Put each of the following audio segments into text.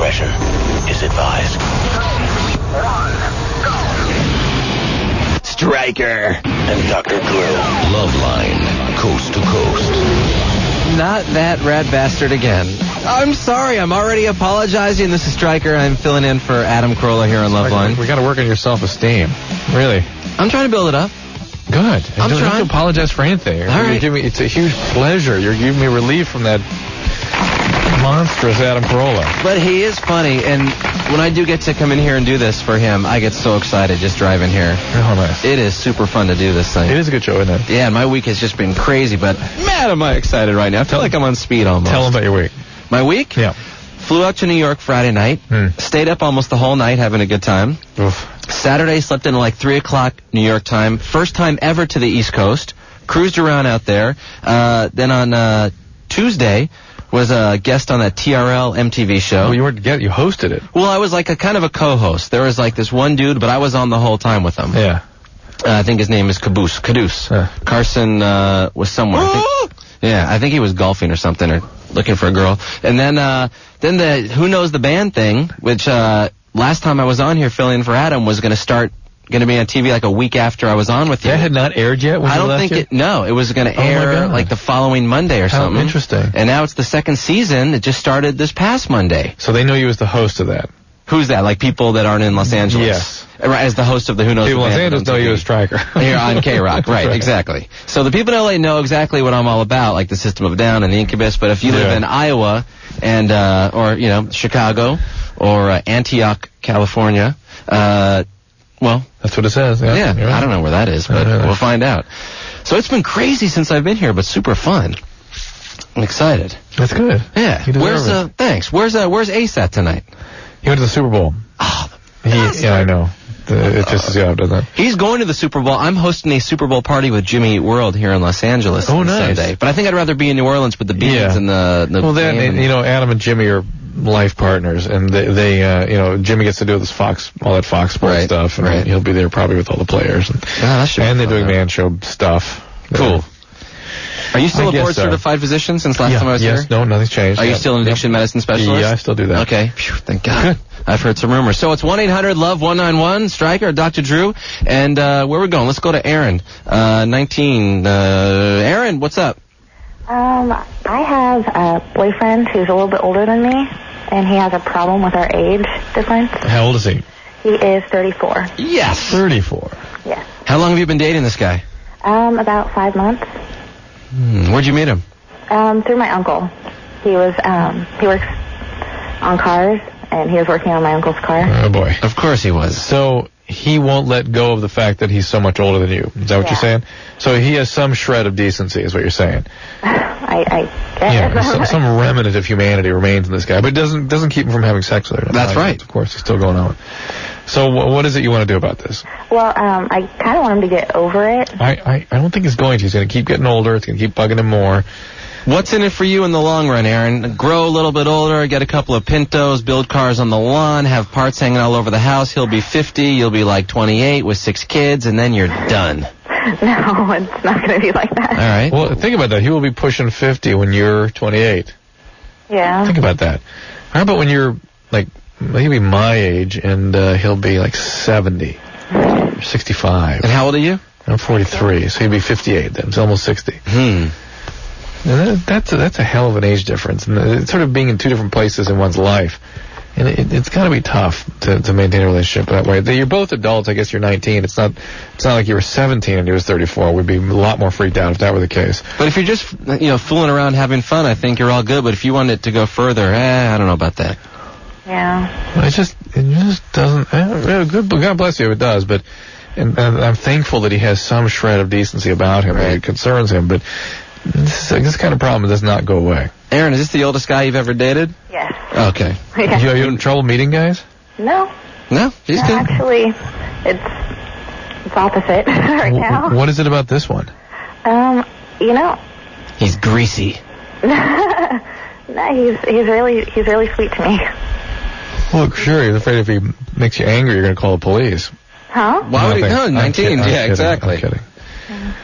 discretion is advised. 1, go. Stryker and Dr. Drew. LoveLine, coast to coast. Not that rat bastard again. I'm sorry, I'm already apologizing. This is Stryker. I'm filling in for Adam Carolla here on LoveLine. We got to work on your self-esteem. Really. I'm trying to build it up. Good. I'm don't trying have to apologize for anything. All right. It's a huge pleasure. You're giving me relief from that monstrous Adam Carolla. But he is funny, and when I do get to come in here and do this for him, I get so excited just driving here. Oh, nice. It is super fun to do this thing. It is a good show, isn't it? Yeah, and my week has just been crazy, but man, am I excited right now. I feel like I'm on speed almost. Tell him about your week. My week? Yeah. Flew out to New York Friday night. Stayed up almost the whole night having a good time. Oof. Saturday, slept in at like 3 o'clock New York time. First time ever to the East Coast. Cruised around out there. Then on Tuesday was a guest on that TRL MTV show. Well, you hosted it. Well, I was like a kind of a co-host. There was like this one dude, but I was on the whole time with him. Yeah. I think his name is Caboose. Carson was somewhere. I think he was golfing or something or looking for a girl. And then the Who Knows the Band thing, which last time I was on here filling in for Adam was going to be on TV like a week after I was on with you. That had not aired yet when I you don't left think here? it was going to air like the following Monday or something. How interesting. And now it's the second season. It just started this past Monday. So they know you as the host of that. Who's that? Like people that aren't in Los Angeles? Yes. Right, as the host of the Who Knows People the in Los Band. Angeles know you as Stryker. Here on K-Rock, right, exactly. So the people in L.A. know exactly what I'm all about, like the System of a Down and the Incubus, but if you live in Iowa and, or, Chicago or Antioch, California, well... That's what it says. Yeah, right. I don't know where that is, but we'll find out. So it's been crazy since I've been here, but super fun. I'm excited. That's good. Yeah. Thanks. Where's Ace at tonight? He went to the Super Bowl. Oh, I know. It pisses you off, doesn't it? He's going to the Super Bowl. I'm hosting a Super Bowl party with Jimmy Eat World here in Los Angeles on Sunday. But I think I'd rather be in New Orleans with the beans and the well, then, Adam and Jimmy are life partners, and they Jimmy gets to do all that Fox Sports stuff, and he'll be there probably with all the players. And they're doing man show stuff. Cool. Are you still a board-certified physician since last time I was here? Yes, no, nothing's changed. Are you still an addiction medicine specialist? Yeah, I still do that. Okay, thank God. Good. I've heard some rumors. So it's 1-800-LOVE-191, Stryker, Dr. Drew, and where we're going? Let's go to Aaron, 19. Aaron, what's up? I have a boyfriend who's a little bit older than me, and he has a problem with our age difference. How old is he? He is 34. Yes. 34. Yes. How long have you been dating this guy? About 5 months. Where'd you meet him? Through my uncle. He works on cars, and he was working on my uncle's car. Oh, boy. Of course he was. So he won't let go of the fact that he's so much older than you. Is that what you're saying? So he has some shred of decency, is what you're saying. I guess. Yeah, some remnant of humanity remains in this guy, but it doesn't keep him from having sex with her. That's right. Of course, he's still going on. So what is it you want to do about this? Well, I kind of want him to get over it. I don't think he's going to. He's going to keep getting older. It's going to keep bugging him more. What's in it for you in the long run, Aaron? Grow a little bit older, get a couple of Pintos, build cars on the lawn, have parts hanging all over the house. He'll be 50, you'll be like 28 with 6 kids, and then you're done. No, it's not going to be like that. All right. Well, think about that. He will be pushing 50 when you're 28. Yeah. Think about that. How about when you're, like, he'll be my age, and he'll be, like, 70 or 65. And how old are you? I'm 43, so he'll be 58 then. It's almost 60. And that's a hell of an age difference. And it's sort of being in two different places in one's life. And it's got to be tough to maintain a relationship that way. You're both adults. I guess you're 19. It's not like you were 17 and he was 34. We'd be a lot more freaked out if that were the case. But if you're just, fooling around having fun, I think you're all good. But if you want it to go further, I don't know about that. Yeah. Well, it just doesn't. Good, God bless you if it does. But and I'm thankful that he has some shred of decency about him. Right. It concerns him, but this kind of problem does not go away. Aaron, is this the oldest guy you've ever dated? Yes. Okay. Yeah. You having trouble meeting guys? No. No? He's good. Actually, it's opposite right now. What is it about this one? He's greasy. No, he's really sweet to me. Well, sure. He's afraid if he makes you angry, you're going to call the police. Huh? Why would he? No, 19. Yeah, exactly. I'm kidding.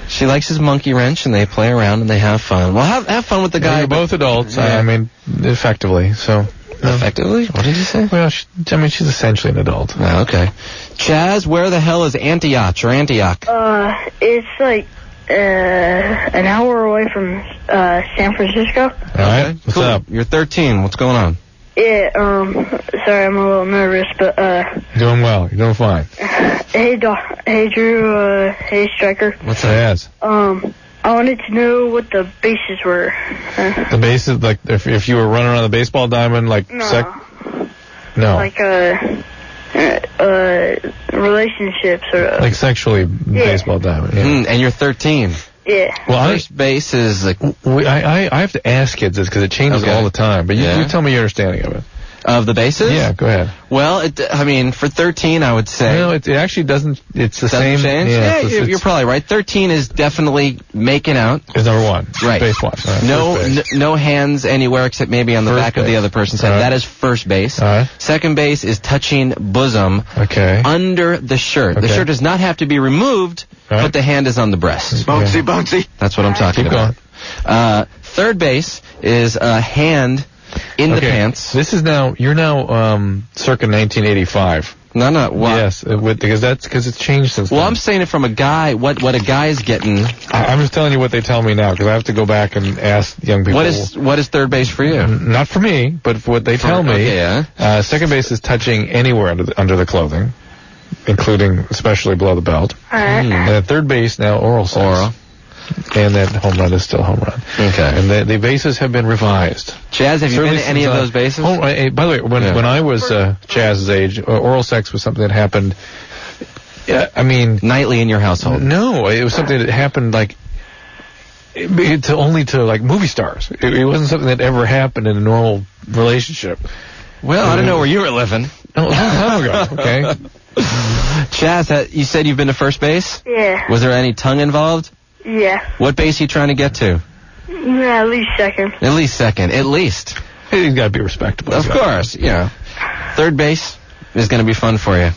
She likes his monkey wrench, and they play around and they have fun. Well, have fun with the guy. You're both adults. Yeah. I mean, effectively. So Effectively? What did you say? Well, she's essentially an adult. Oh, okay. Chaz, where the hell is Antioch or Antioch? It's like an hour away from San Francisco. All right. What's up? You're 13. What's going on? Yeah, sorry, I'm a little nervous, but, Doing well. You're doing fine. Hey, Drew, hey, Stryker. What's that? I wanted to know what the bases were. The bases, like, if you were running around the baseball diamond, like, No. No. Like, relationships or... Like sexually baseball diamond, yeah. And you're 13. Yeah. Well, First base is like... I have to ask kids this because it changes all the time. But you tell me your understanding of it. Of the bases? Yeah, go ahead. Well, for 13, I would say... No, it actually doesn't... It's the Doesn't same... change? Yeah, you're probably right. 13 is definitely making out. Is number one. Right. Base one. Right. No hands anywhere except maybe on the back of the other person's head. That is first base. Second base is touching bosom under the shirt. The shirt does not have to be removed, but the hand is on the breast. Bouncy, bouncy. That's what I'm talking about. Third base is a hand in the pants. This is you're now circa 1985. No. Well, yes, because it's changed since then. Well, I'm saying it from a guy, what a guy's getting. I'm just telling you what they tell me now, because I have to go back and ask young people. What is third base for you? Not for me, but for what they tell me. Second base is touching anywhere under the clothing, including especially below the belt. And at third base now, oral sex. Oral. And that home run is still home run. Okay. And the bases have been revised. Chaz, have you been to any of those bases? By the way, when I was Chaz's age, oral sex was something that happened, nightly in your household? No, it was something that happened only to movie stars. It wasn't something that ever happened in a normal relationship. Well, I don't know where you were living. A long time ago, okay? Chaz, you said you've been to first base? Yeah. Was there any tongue involved? Yeah. What base are you trying to get to? Yeah, at least second. At least second. At least. He's got to be respectable. Of course, Third base is going to be fun for you.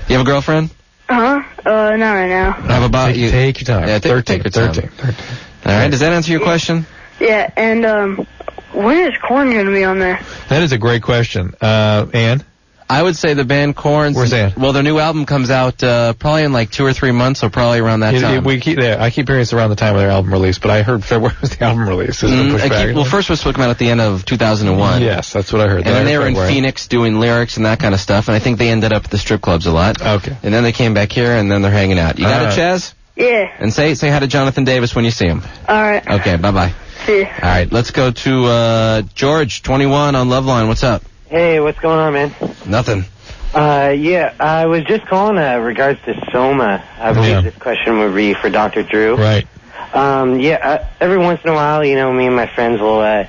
You have a girlfriend? Not right now. How about you? Take your time. Yeah, take your time. 13. All right, does that answer your question? Yeah, and when is Korn going to be on there? That is a great question. Ann? I would say the band Korn. Where's Ann? Well, their new album comes out probably in 2 or 3 months, so probably around that time. I keep hearing it's around the time of their album release, but I heard February was the album release. Well, first was supposed to come out at the end of 2001. Yes, that's what I heard. And then they were in Phoenix doing lyrics and that kind of stuff, and I think they ended up at the strip clubs a lot. Okay. And then they came back here, and then they're hanging out. You got it, Chaz? Yeah. And say hi to Jonathan Davis when you see him. All right. Okay, bye-bye. See you. All right, let's go to George, 21 on LoveLine. What's up? Hey, what's going on, man? Nothing. I was just calling regards to Soma. I believe this question would be for Dr. Drew. Right. Every once in a while, me and my friends will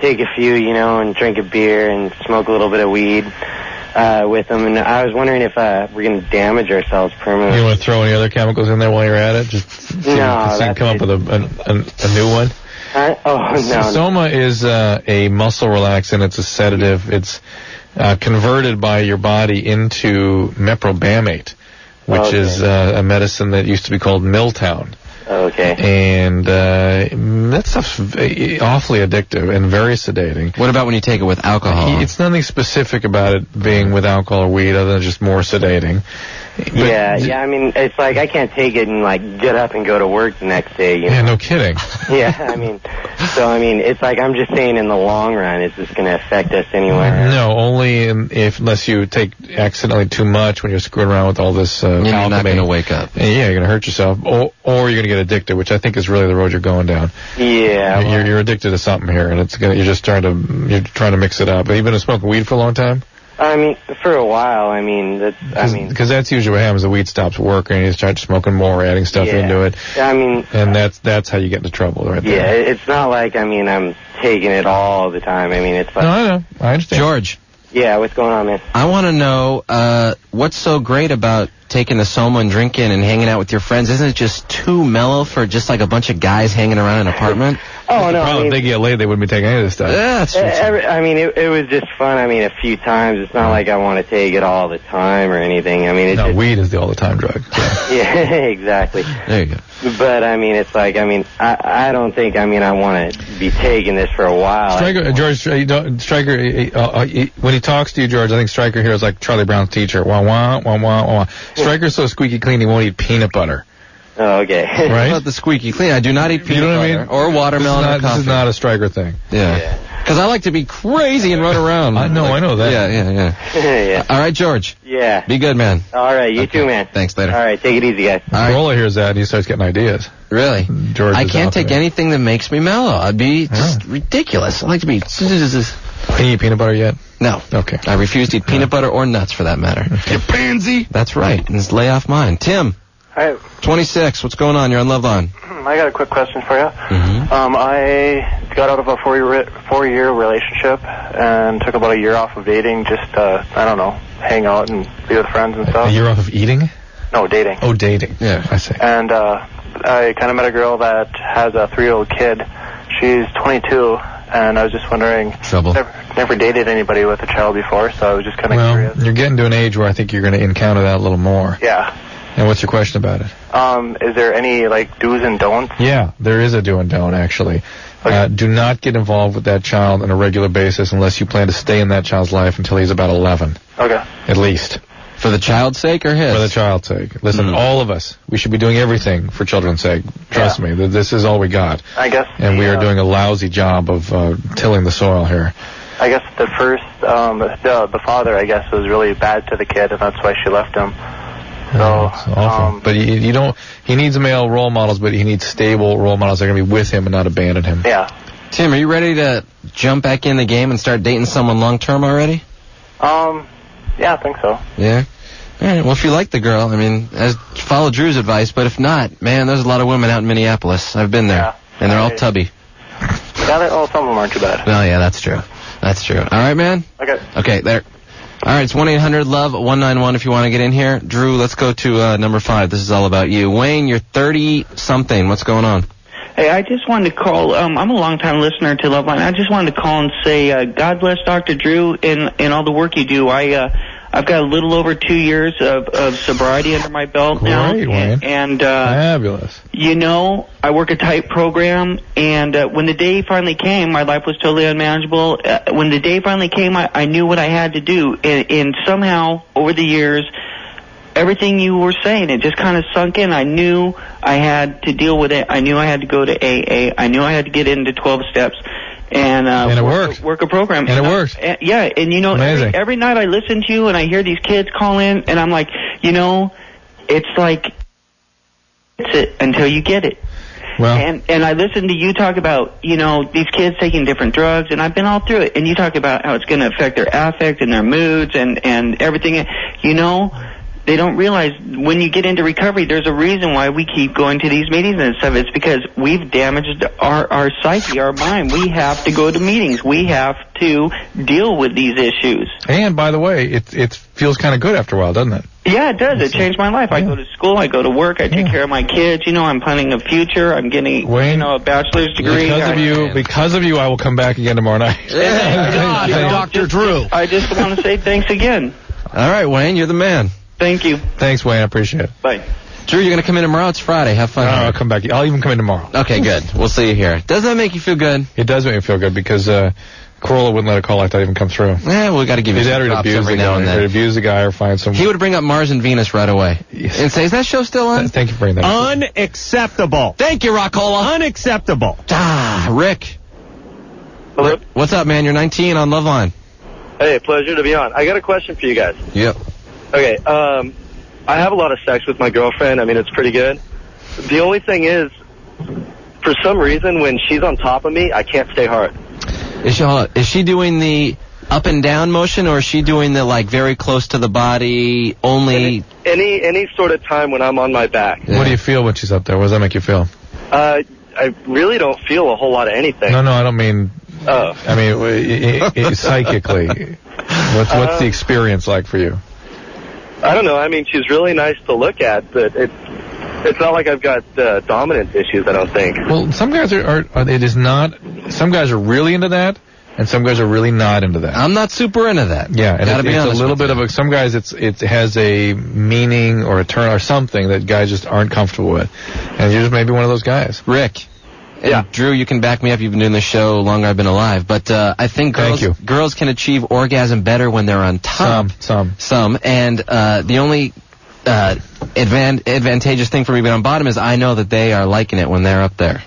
take a few, and drink a beer and smoke a little bit of weed with them. And I was wondering if we're going to damage ourselves permanently. You want to throw any other chemicals in there while you're at it? Just see come up with a new one? No. Soma is a muscle relaxant. It's a sedative. It's converted by your body into meprobamate, which is a medicine that used to be called Milltown. Okay. And that stuff's awfully addictive and very sedating. What about when you take it with alcohol? It's nothing specific about it being with alcohol or weed other than just more sedating. It's like I can't take it and get up and go to work the next day. Yeah, no kidding. It's like I'm just saying in the long run, is this going to affect us anywhere? No, only unless you take accidentally too much when you're screwing around with all this alchemy. You're not going to wake up. Yeah, you're going to hurt yourself, or you're going to get addicted, which I think is really the road you're going down. Yeah, you're addicted to something here, and you're just trying to mix it up. Have you been smoking weed for a long time? For a while. Because that's usually what happens. The weed stops working, and you start smoking more, adding stuff into it. And that's how you get into trouble, right there. Yeah, it's not like I'm taking it all the time. It's like. No, I know. I understand. George. Yeah, what's going on, man? I want to know what's so great about taking the Soma and drinking and hanging out with your friends, isn't it just too mellow for just like a bunch of guys hanging around in an apartment? Oh, no. Probably if they get laid, they wouldn't be taking any of this stuff. Yeah, that's true. I mean, it was just fun. I mean, a few times. It's not like I want to take it all the time or anything. I mean, it's just... weed is the all-the-time drug. Yeah, yeah, exactly. There you go. But, I mean, it's like, I mean, I don't think, I mean, I want to be taking this for a while. Stryker, George, Stryker, when he talks to you, George, I think Stryker here is like Charlie Brown's teacher. Wah, wah, wah, wah, wah. Stryker's so squeaky clean, he won't eat peanut butter. Oh, okay. Right? What about the squeaky clean? I do not eat peanut butter or watermelon or coffee. This is not a Stryker thing. Yeah. Because I like to be crazy and run around. I know that. Yeah. Yeah. All right, George. Yeah. Be good, man. All right, you too, man. Thanks, later. All right, take it easy, guys. Corolla hears that and he starts getting ideas. Really? George I can't take anything that makes me mellow. I'd be just ridiculous. I like to be... Can you eat peanut butter yet? No. Okay. I refuse to eat peanut butter or nuts, for that matter. You pansy! That's right. Just lay off mine. Tim. Hi. 26. What's going on? You're on LoveLine. I got a quick question for you. Mm-hmm. I got out of a four-year relationship and took about a year off of dating, just I don't know, hang out and be with friends and stuff. A year off of eating? No, dating. Oh, dating. Yeah, I see. And I kind of met a girl that has a 3-year-old kid. She's 22, and I was just wondering. Trouble. Never dated anybody with a child before, so I was just kind of curious. You're getting to an age where I think you're going to encounter that a little more. Yeah. And what's your question about it? Is there any, like, do's and don'ts? Yeah, there is a do and don't, actually. Okay. Do not get involved with that child on a regular basis unless you plan to stay in that child's life until he's about 11. Okay. At least. For the child's sake or his? For the child's sake. Listen, all of us, we should be doing everything for children's sake. Trust me, this is all we got. I guess. And we are doing a lousy job of tilling the soil here. I guess the first, the father, I guess, was really bad to the kid, and that's why she left him. So, it's awful. But you don't. He needs male role models, but he needs stable role models that are going to be with him and not abandon him. Yeah. Tim, are you ready to jump back in the game and start dating someone long term already? Yeah, I think so. Yeah. All right. Well, if you like the girl, I mean, follow Drew's advice. But if not, man, there's a lot of women out in Minneapolis. I've been there, and they're all tubby. Yeah, some of them aren't too bad. Oh yeah, that's true. That's true. All right, man. Okay. Okay, there. All right, it's 1-800-LOVE-191 if you want to get in here. Drew, let's go to number 5. This is all about you. Wayne, you're 30-something. What's going on? Hey, I just wanted to call. I'm a long-time listener to LoveLine. I just wanted to call and say God bless Dr. Drew and all the work you do. I've got a little over 2 years of sobriety under my belt now. Great, Wayne. And fabulous. You know, I work a tight program, and when the day finally came, my life was totally unmanageable. When the day finally came, I knew what I had to do, and somehow, over the years, everything you were saying, it just kind of sunk in. I knew I had to deal with it. I knew I had to go to AA. I knew I had to get into 12 steps. And it worked. Work a program. And it worked. Yeah, and you know, every night I listen to you and I hear these kids call in, and I'm like, you know, it's like, it's it until you get it. Well, and I listen to you talk about, you know, these kids taking different drugs, and I've been all through it. And you talk about how it's going to affect their affect and their moods and everything. You know, they don't realize when you get into recovery, there's a reason why we keep going to these meetings and stuff. It's because we've damaged our psyche, our mind. We have to go to meetings. We have to deal with these issues. And by the way, it feels kind of good after a while, doesn't it? Yeah, it does. It changed my life. I go to school. I go to work. I take care of my kids. You know, I'm planning a future. I'm getting, a bachelor's degree. Because of you, I will come back again tomorrow night. Yeah, Dr. Drew. I just want to say thanks again. All right, Wayne, you're the man. Thank you. Thanks, Wayne. I appreciate it. Bye. Drew, you're going to come in tomorrow? It's Friday. Have fun. I'll come back. I'll even come in tomorrow. Okay, good. We'll see you here. Doesn't that make you feel good? It does make me feel good because Corolla wouldn't let a call like that even come through. Yeah, we got to give you some props every now and then. He'd abuse the guy or find some... He would bring up Mars and Venus right away. Yes. And say, is that show still on? Thank you for bringing that up. Unacceptable. Thank you, Rockola. Unacceptable. Rick. Hello? What's up, man? You're 19 on LoveLine. Hey, pleasure to be on. I got a question for you guys. Yep. Okay, I have a lot of sex with my girlfriend. I mean, it's pretty good. The only thing is, for some reason, when she's on top of me, I can't stay hard. Is she doing the up and down motion, or is she doing the, like, very close to the body, only... Any sort of time when I'm on my back. Yeah. What do you feel when she's up there? What does that make you feel? I really don't feel a whole lot of anything. No, I don't mean... Oh. I mean, psychically. What's the experience like for you? I don't know. I mean, she's really nice to look at, but it's not like I've got dominance issues, I don't think. Well, some guys some guys are really into that, and some guys are really not into that. I'm not super into that. Yeah, and it's a little bit of some guys it has a meaning or a turn or something that guys just aren't comfortable with. And you're just maybe one of those guys. Rick. And Drew, you can back me up. You've been doing this show longer I've been alive. But I think girls can achieve orgasm better when they're on top. Some. And the only advantageous thing for me being on bottom is I know that they are liking it when they're up there.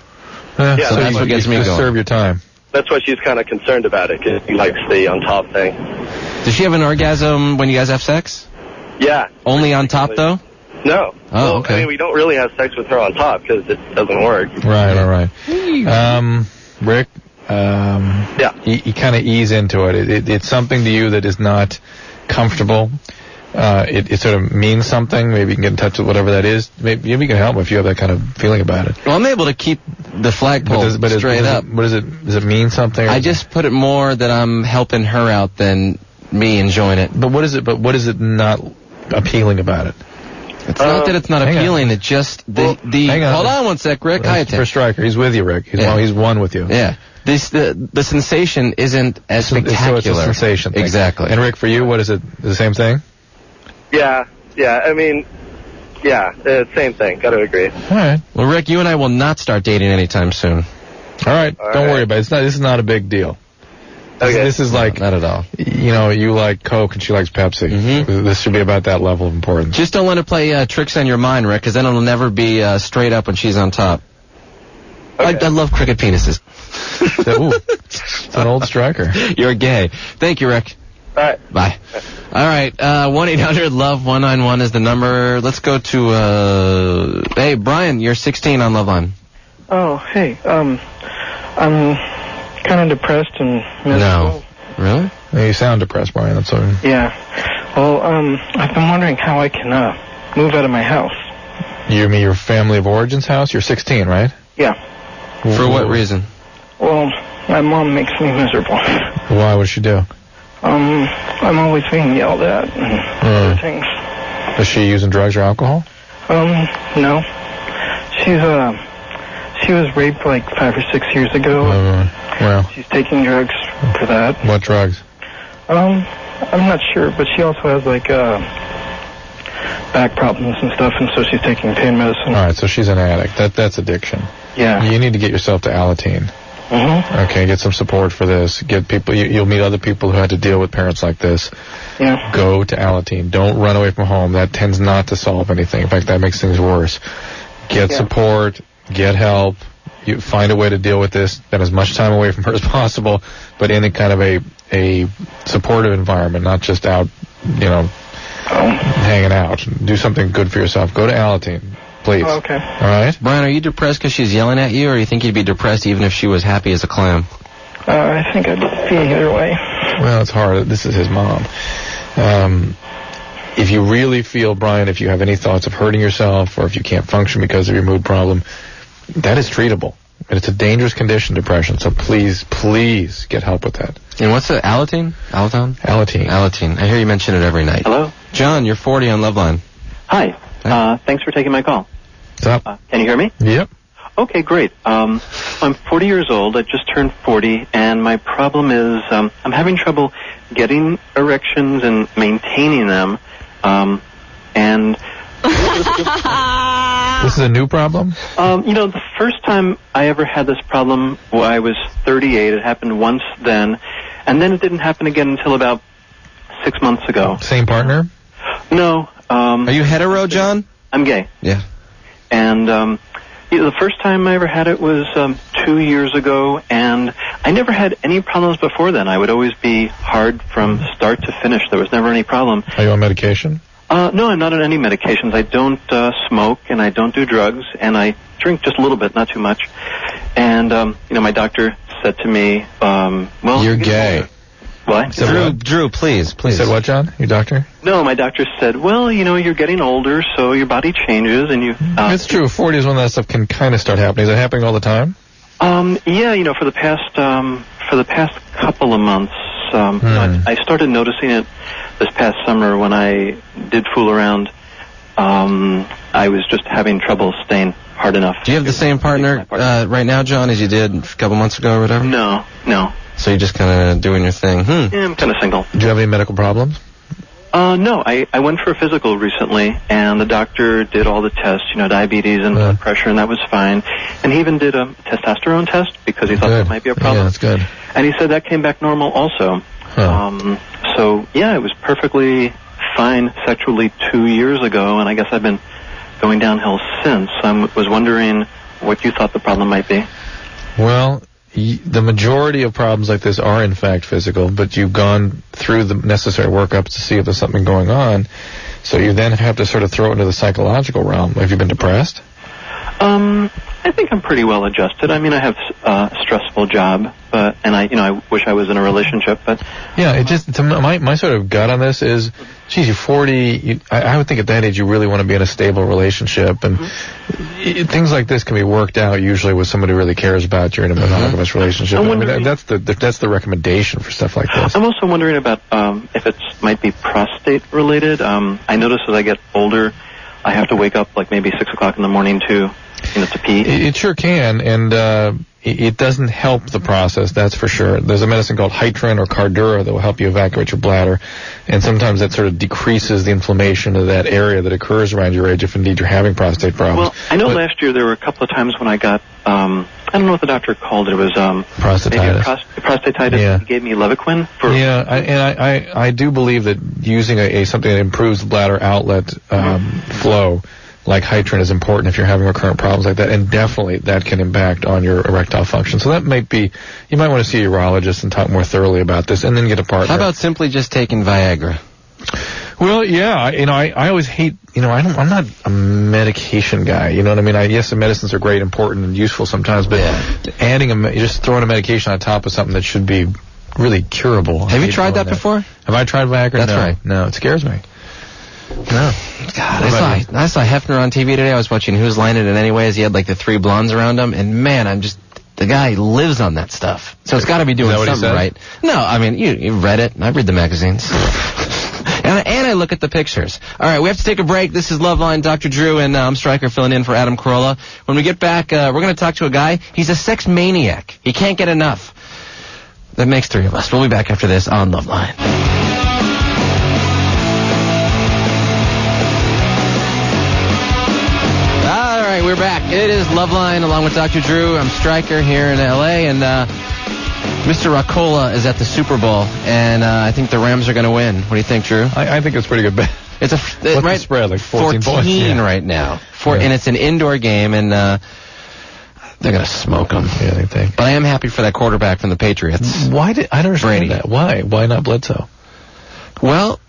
So that's what gets me going. Serve your time. That's why she's kind of concerned about it, because she likes the on top thing. Does she have an orgasm when you guys have sex? Yeah. Only on top, though? No. Oh, okay. I mean, we don't really have sex with her on top because it doesn't work. Right, all right. Rick, you kind of ease into it. It's something to you that is not comfortable. It sort of means something. Maybe you can get in touch with whatever that is. Maybe you can help if you have that kind of feeling about it. Well, I'm able to keep the flagpole straight up. What does it? Does it mean something? I just put it more that I'm helping her out than me enjoying it. But what is it? But what is it not appealing about it? It's not that it's not appealing. It's just hang on. Hold on one sec, Rick. Hi, for Stryker. He's with you, Rick. He's one with you. Yeah. The sensation isn't as spectacular. So it's a sensation thing. Exactly. And Rick, for you, what is it? The same thing? Yeah. I mean, same thing. Got to agree. All right. Well, Rick, you and I will not start dating anytime soon. All right. Don't worry about it. This is not a big deal. Okay. This is like, not at all. You like Coke and she likes Pepsi. Mm-hmm. This should be about that level of importance. Just don't let her play tricks on your mind, Rick, because then it'll never be straight up when she's on top. Okay. I love cricket penises. It's an old Stryker. You're gay. Thank you, Rick. All right. Bye. All right. 1-800-LOVE-191 is the number. Let's go to, hey, Brian, you're 16 on LoveLine. Oh, hey. I'm kind of depressed and miserable. No. Really? Yeah, you sound depressed, Brian. That's all. Yeah. Well, I've been wondering how I can move out of my house. You mean your family of origin's house? You're 16, right? Yeah. For what reason? Well, my mom makes me miserable. Why? What does she do? I'm always being yelled at and other things. Is she using drugs or alcohol? No. She was raped like 5 or 6 years ago. Well. She's taking drugs for that. What drugs? I'm not sure, but she also has like back problems and stuff, and so she's taking pain medicine. All right, so she's an addict. That's addiction. Yeah. You need to get yourself to Alateen. Mm-hmm. Okay, get some support for this. Get people. You'll meet other people who had to deal with parents like this. Yeah. Go to Alateen. Don't run away from home. That tends not to solve anything. In fact, that makes things worse. Get support. Get help. You find a way to deal with this. Spend as much time away from her as possible, but in a kind of a supportive environment, not just out, hanging out. Do something good for yourself. Go to Alateen. Please. Oh, okay. All right? Brian, are you depressed because she's yelling at you, or you think you'd be depressed even if she was happy as a clam? I think I'd be either way. Well, it's hard. This is his mom. If you really feel, Brian, if you have any thoughts of hurting yourself, or if you can't function because of your mood problem, that is treatable. And it's a dangerous condition, depression, so please get help with that. And what's the Alateen? Alateen. I hear you mention it every night. Hello? John, you're 40 on LoveLine. Hi. Thanks for taking my call. What's up? Can you hear me? Yep. Okay, great. I'm 40 years old. I just turned 40, and my problem is I'm having trouble getting erections and maintaining them. And this is a new problem? The first time I ever had this problem, I was 38. It happened once then, and then it didn't happen again until about 6 months ago. Same partner? No. Are you hetero, John? I'm gay. Yeah. And the first time I ever had it was 2 years ago, and I never had any problems before then. I would always be hard from start to finish. There was never any problem. Are you on medication? No, I'm not on any medications. I don't smoke, and I don't do drugs, and I drink just a little bit, not too much. And, my doctor said to me, well... You're gay. What? Drew, please. You said what, John? Your doctor? No, my doctor said, well, you're getting older, so your body changes, and you... it's true. 40 is when that stuff can kind of start happening. Is it happening all the time? Yeah, for the past couple of months, I started noticing it this past summer when I did fool around. I was just having trouble staying hard enough. Do you have the same partner right now, John, as you did a couple months ago or whatever? No. So you're just kind of doing your thing? Yeah, I'm kind of single. Do you have any medical problems? No. I went for a physical recently, and the doctor did all the tests, diabetes and blood pressure, and that was fine. And he even did a testosterone test because he thought that might be a problem. Yeah, that's good. And he said that came back normal also. So, yeah, it was perfectly fine sexually 2 years ago, and I guess I've been going downhill since. I was wondering what you thought the problem might be. Well, the majority of problems like this are in fact physical, but you've gone through the necessary workups to see if there's something going on. So you then have to sort of throw it into the psychological realm. Have you been depressed? I think I'm pretty well adjusted. I mean, I have a stressful job, and I wish I was in a relationship, but yeah, it just my sort of gut on this is, geez, you're 40. I would think at that age you really want to be in a stable relationship, and things like this can be worked out usually with somebody who really cares about you in a monogamous relationship. That's the recommendation for stuff like this. I'm also wondering about if it might be prostate related. I notice as I get older, I have to wake up like maybe 6 o'clock in the morning to pee. It sure can, and it doesn't help the process, that's for sure. There's a medicine called Hitrin or Cardura that will help you evacuate your bladder, and sometimes that sort of decreases the inflammation of that area that occurs around your age if indeed you're having prostate problems. Well, I know last year there were a couple of times when I got, I don't know what the doctor called it. It was prostatitis. Prostatitis. Yeah. He gave me Levaquin. I do believe that using something that improves the bladder outlet flow, like Hitrin, is important if you're having recurrent problems like that, and definitely that can impact on your erectile function. So that might be, you might want to see a urologist and talk more thoroughly about this, and then get a partner. How about simply just taking Viagra? Well, yeah, I always hate, I'm not a medication guy, you know what I mean? Yes, the medicines are great, important, and useful sometimes, but just throwing a medication on top of something that should be really curable. Have you tried that before? Have I tried Viagra? That's right. No, it scares me. No. God, I saw Hefner on TV today. I was watching Who's Line It Anyways. He had like the three blondes around him, and man, the guy lives on that stuff. So it's got to be doing something right. No, I mean, you read it. I read the magazines. and I look at the pictures. All right, we have to take a break. This is LoveLine, Dr. Drew, and I'm Stryker filling in for Adam Carolla. When we get back, we're going to talk to a guy. He's a sex maniac. He can't get enough. That makes three of us. We'll be back after this on LoveLine. We're back. It is LoveLine along with Dr. Drew. I'm Stryker here in L.A., and Mr. Roccola is at the Super Bowl, and I think the Rams are going to win. What do you think, Drew? I think it's pretty good bet. What's the spread? Like 14 points? Right now. And it's an indoor game, and they're going to smoke them. Yeah, they think. But I am happy for that quarterback from the Patriots. I don't understand Brady. that. Why? Why not Bledsoe? Well,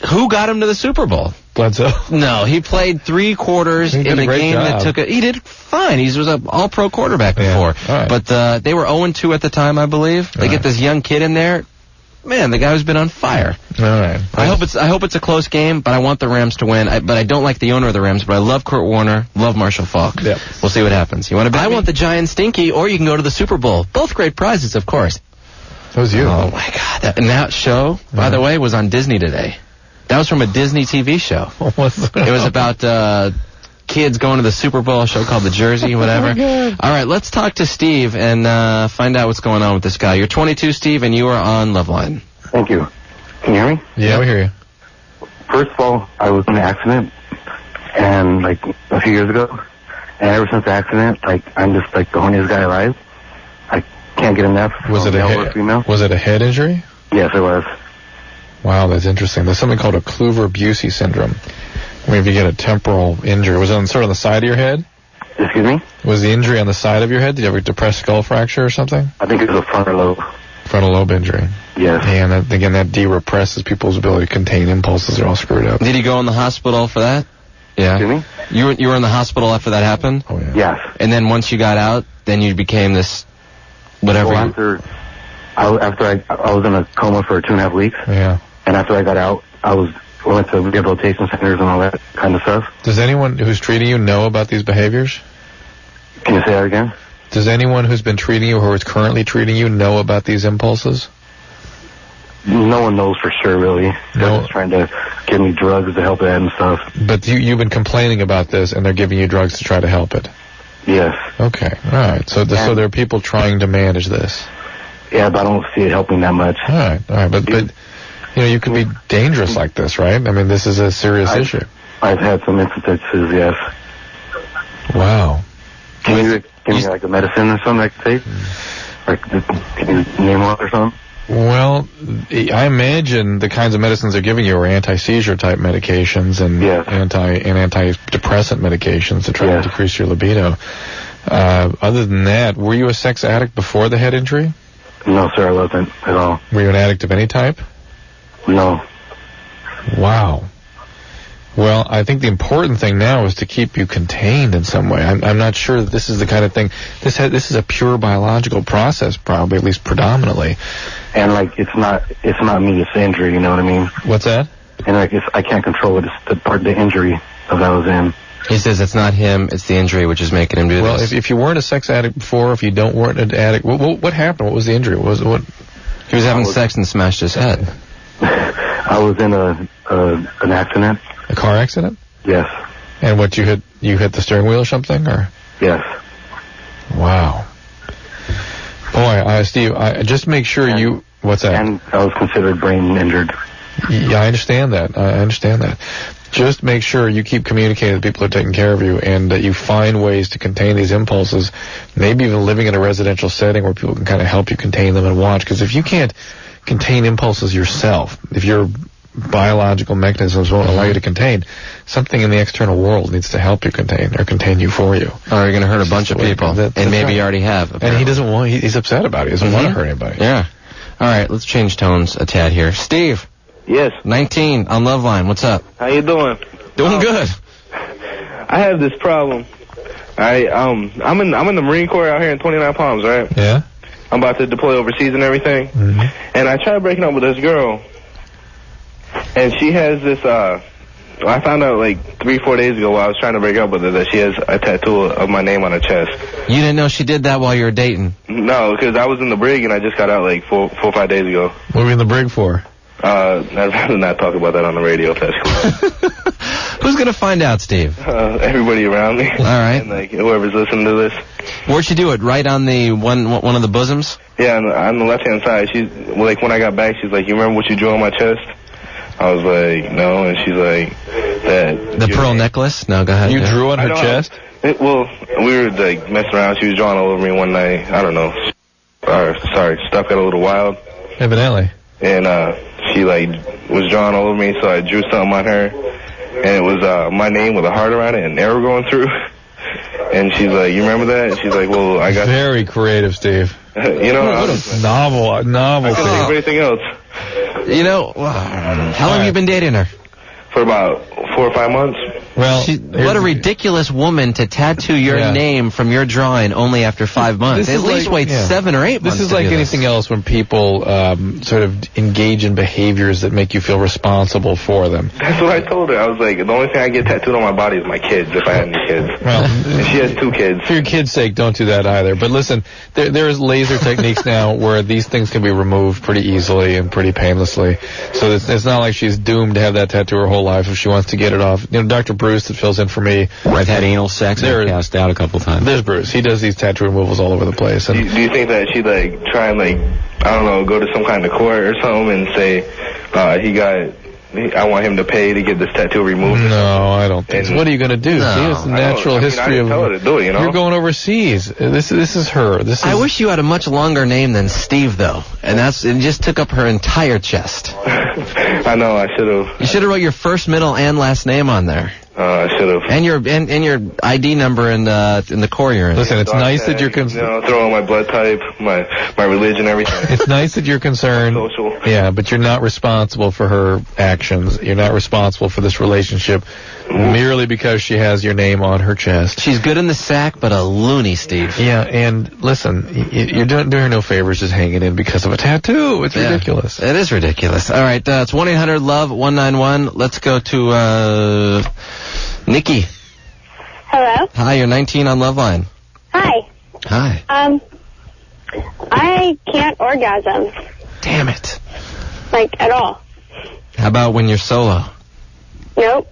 who got him to the Super Bowl? Bledsoe? No, he played 3 quarters in the game that took it. He did fine. He was an all-pro quarterback before. Right. But they were 0-2 at the time, I believe. They get this young kid in there. Man, the guy has been on fire. All right. I hope it's a close game, but I want the Rams to win. But I don't like the owner of the Rams, but I love Kurt Warner, love Marshall Faulk. Yep. We'll see what happens. You want to bet? I want the Giant Stinky, or you can go to the Super Bowl. Both great prizes, of course. That was you. Oh, my God. And that show, by the way, was on Disney today. That was from a Disney TV show. It was about kids going to the Super Bowl, a show called The Jersey, whatever. All right, let's talk to Steve and find out what's going on with this guy. You're 22, Steve, and you are on LoveLine. Thank you. Can you hear me? Yeah, we hear you. First of all, I was in an accident, and like a few years ago, and ever since the accident, I'm just the horniest guy alive. I can't get enough. Was it a head injury? Yes, it was. Wow, that's interesting. There's something called a Kluver-Bucy syndrome, where if you get a temporal injury. Was it on the side of your head? Excuse me? Was the injury on the side of your head? Did you have a depressed skull fracture or something? I think it was a frontal lobe. Frontal lobe injury. Yes. And that de-represses people's ability to contain impulses. They're all screwed up. Did he go in the hospital for that? Yeah. Excuse me? You were in the hospital after that happened? Oh, yeah. Yes. And then once you got out, then you became this whatever. Well, after I was in a coma for 2.5 weeks. Yeah. And after I got out, I went to rehabilitation centers and all that kind of stuff. Does anyone who's treating you know about these behaviors? Can you say that again? Does anyone who's been treating you or who is currently treating you know about these impulses? No one knows for sure, really. They're just trying to give me drugs to help it and stuff. But you've been complaining about this, and they're giving you drugs to try to help it. Yes. Okay. All right. So there are people trying to manage this. Yeah, but I don't see it helping that much. All right. But you can be dangerous like this, right? I mean, this is a serious issue. I've had some instances, yes. Wow. Can you give me like a medicine or something I can take? Like, can you name one or something? Well, I imagine the kinds of medicines they're giving you are anti-seizure type medications and antidepressant medications to try to decrease your libido. Other than that, were you a sex addict before the head injury? No, sir, I wasn't at all. Were you an addict of any type? No. Wow. Well, I think the important thing now is to keep you contained in some way. I'm not sure that this is the kind of thing. This is a pure biological process, probably, at least predominantly. And like, it's not me, it's the injury. You know what I mean? What's that? And like, I can't control it. It's the injury that I was in. He says it's not him, it's the injury which is making him do this. Well, if you weren't a sex addict before, if you weren't an addict, what happened? What was the injury? What? He was having sex and smashed his head. I was in an accident. A car accident? Yes. And what, you hit the steering wheel or something, or? Yes. Wow. Boy, Steve, just make sure what's that? And I was considered brain injured. Yeah, I understand that. Just make sure you keep communicating with people who are taking care of you, and that you find ways to contain these impulses, maybe even living in a residential setting where people can kind of help you contain them and watch. Because if you can't contain impulses yourself, if your biological mechanisms won't allow you to contain, something in the external world needs to help you contain you for you. Or you're going to hurt a bunch of people, and maybe you already have. Apparently. And he doesn't want, he's upset about it. He doesn't want to hurt anybody. Yeah. All right, let's change tones a tad here. Steve. Yes. 19 on LoveLine. What's up? How you doing? Doing good. I have this problem. I'm in the Marine Corps out here in 29 Palms, right? Yeah. I'm about to deploy overseas and everything. Mm-hmm. And I tried breaking up with this girl. And she has this, I found out like 3-4 days ago while I was trying to break up with her that she has a tattoo of my name on her chest. You didn't know she did that while you were dating? No, because I was in the brig and I just got out like 4 or 5 days ago. What were you in the brig for? I'd rather not talk about that on the radio if that's cool. Who's going to find out, Steve? Everybody around me. All right. And like whoever's listening to this. Where'd she do it? Right on the one of the bosoms? Yeah, on the left-hand side. She's like, when I got back, she's like, "You remember what you drew on my chest?" I was like, "No," and she's like, "That." The pearl necklace? No, go ahead. You drew on her chest? Well, we were like messing around. She was drawing all over me one night. I don't know. Stuff got a little wild. Evidently. And she like was drawing all over me, so I drew something on her, and it was my name with a heart around it and an arrow going through. And she's like, "You remember that?" And she's like, "Well, I got." Very creative, Steve. You know, what a novel I thing. couldn't think of anything else. You know, how long have you been dating her? For about 4 or 5 months. Well, what a ridiculous woman to tattoo your name from your drawing only after 5 months. At least wait 7 or 8 months. This is like anything else when people sort of engage in behaviors that make you feel responsible for them. That's what I told her. I was like, the only thing I get tattooed on my body is my kids, if I had any kids. Well, and she has 2 kids. For your kids' sake, don't do that either. But listen, there's laser techniques now where these things can be removed pretty easily and pretty painlessly. So it's not like she's doomed to have that tattoo her whole life if she wants to get it off. You know, Dr. Bruce that fills in for me. I've had anal sex and cast out a couple times. There's Bruce. He does these tattoo removals all over the place. And do you think that she'd like try and like, I don't know, go to some kind of court or something and say I want him to pay to get this tattoo removed? No, I don't think so. What are you going to do? No, See, it's the natural history I didn't tell her to do it, you know? You're going overseas. This is her. I wish you had a much longer name than Steve, though. And it just took up her entire chest. I know, I should have. You should have wrote your first, middle, and last name on there. I should have. And your ID number in the Corps you're in. Listen, it's nice that you're concerned. Throw in my blood type, my religion, everything. It's nice that you're concerned. Social. Yeah, but you're not responsible for her actions. You're not responsible for this relationship merely because she has your name on her chest. She's good in the sack, but a loony, Steve. Yeah, and listen, you're doing her no favors just hanging in because of a tattoo. It's ridiculous. It is ridiculous. All right, it's 1-800-LOVE-191. Let's go to Nikki. Hello. Hi, you're 19 on LoveLine. Hi. Hi. I can't orgasm. Damn it. like, at all. How about when you're solo? Nope.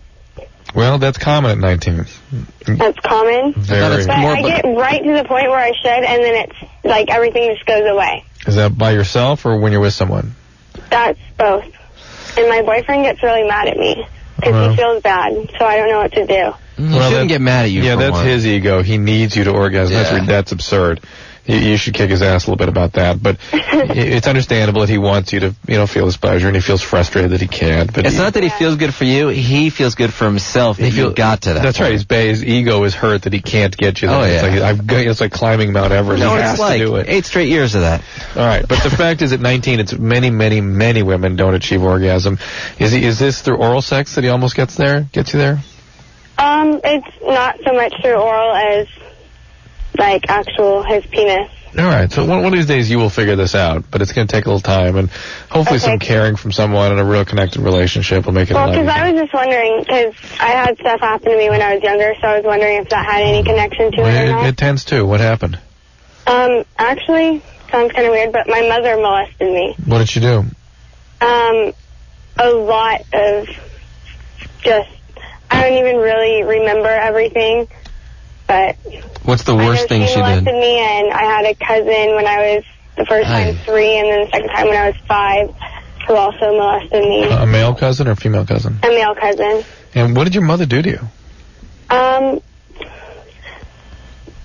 Well, that's common at 19. That's common. Very. But I get right to the point where I should, and then it's like everything just goes away. Is that by yourself or when you're with someone? That's both. And my boyfriend gets really mad at me because he feels bad, so I don't know what to do. He shouldn't get mad at you. Yeah, that's his ego. He needs you to orgasm. Yeah. That's absurd. You should kick his ass a little bit about that. But it's understandable that he wants you to, feel his pleasure, and he feels frustrated that he can't. But it's not that he feels good for you. He feels good for himself that you got to that. That's right. His ego is hurt that he can't get you there. Oh, yeah. It's like climbing Mount Everest. No, he it's has like to do it. 8 straight years of that. All right. But the fact is, at 19, it's many, many, many women don't achieve orgasm. Is this through oral sex that he almost gets you there? It's not so much through oral as, like, his penis. All right, so one of these days you will figure this out, but it's going to take a little time, and hopefully some caring from someone and a real connected relationship will make it a lot Well, because easier. I was just wondering, because I had stuff happen to me when I was younger, so I was wondering if that had any connection to it or not. It tends to. What happened? Actually, sounds kind of weird, but my mother molested me. What did she do? A lot of just, I don't even really remember everything, but what's the worst thing she did? She molested me, and I had a cousin when I was the first time 3, and then the second time when I was 5, who also molested me. A male cousin or a female cousin? A male cousin. And what did your mother do to you?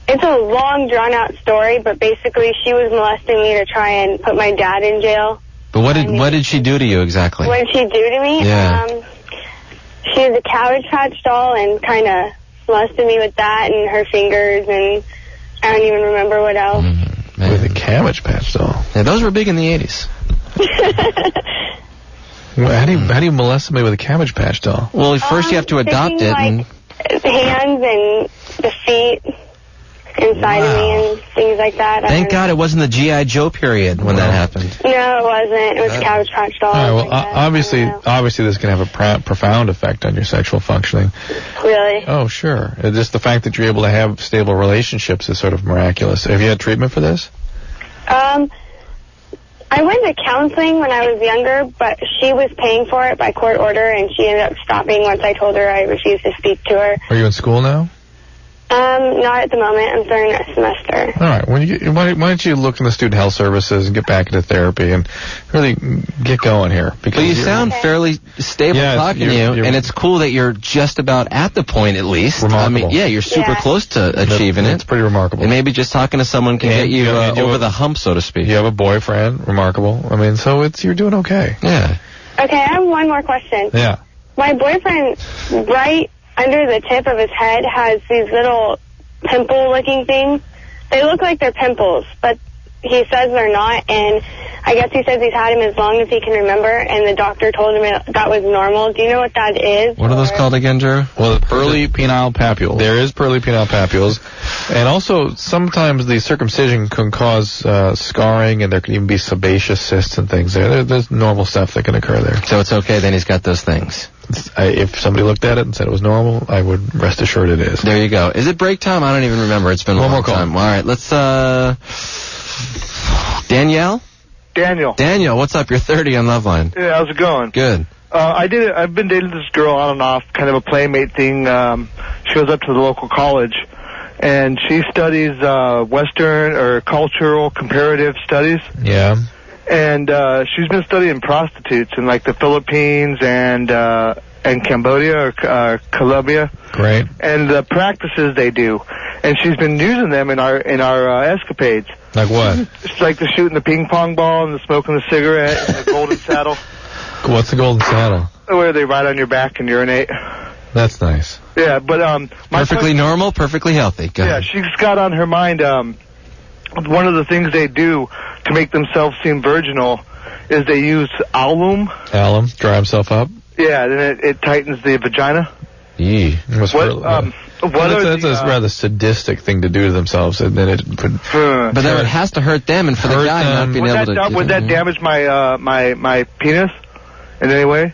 It's a long, drawn-out story, but basically she was molesting me to try and put my dad in jail. But what did she do to you exactly? What did she do to me? Yeah. She was a Cabbage Patch doll and kind of molested me with that and her fingers, and I don't even remember what else. With a Cabbage Patch doll. Yeah, those were big in the 80s. How do you molest somebody with a Cabbage Patch doll? Well, first you have to adopt it. Like, hands and the feet inside of me and things like that. Thank God it wasn't the G.I. Joe period when that happened. No, it wasn't. It was Cabbage Patch doll. All right, well, obviously this can have a profound effect on your sexual functioning. Really? Oh, sure. Just the fact that you're able to have stable relationships is sort of miraculous. Have you had treatment for this? I went to counseling when I was younger, but she was paying for it by court order, and she ended up stopping once I told her I refused to speak to her. Are you in school now? Not at the moment. I'm starting next semester. All right. Why don't you look in the student health services and get back into therapy and really get going here? Because you sound fairly stable talking to you, and it's cool that you're just about at the point at least. Remarkable. I mean, you're super close to achieving it. It's pretty remarkable. And maybe just talking to someone can get you over the hump, so to speak. You have a boyfriend. Remarkable. I mean, so you're doing okay. Yeah. Okay, I have one more question. Yeah. My boyfriend, right under the tip of his head, has these little pimple-looking things. They look like they're pimples, but he says they're not, and I guess he says he's had them as long as he can remember, and the doctor told him that was normal. Do you know what that is? What are those called again, Drew? Well, the pearly penile papules. There is pearly penile papules. And also, sometimes the circumcision can cause scarring, and there can even be sebaceous cysts and things there. There's normal stuff that can occur there. So it's okay, then he's got those things. If somebody looked at it and said it was normal, I would rest assured it is. There you go. Is it break time? I don't even remember. It's been a long more call. time. All right, let's, Danielle? Daniel, what's up? You're 30 on LoveLine. Yeah, how's it going? Good. I've been dating this girl on and off, kind of a playmate thing. She goes up to the local college, and she studies Western or cultural comparative studies. Yeah. And she's been studying prostitutes in like the Philippines and Cambodia or Colombia. Great. And the practices they do, and she's been using them in our escapades. Like what? It's like the shooting the ping pong ball and the smoking the cigarette and the golden saddle. What's the golden saddle? Where they ride on your back and urinate. That's nice. Yeah, but perfectly normal, perfectly healthy. Go ahead. She's got on her mind one of the things they do to make themselves seem virginal is they use alum. Alum, dry himself up. Yeah, then it tightens the vagina. Yee. That's a rather sadistic thing to do to themselves, and then it would. But then it has to hurt them, and for the guy not being able to. Would that damage my penis in any way?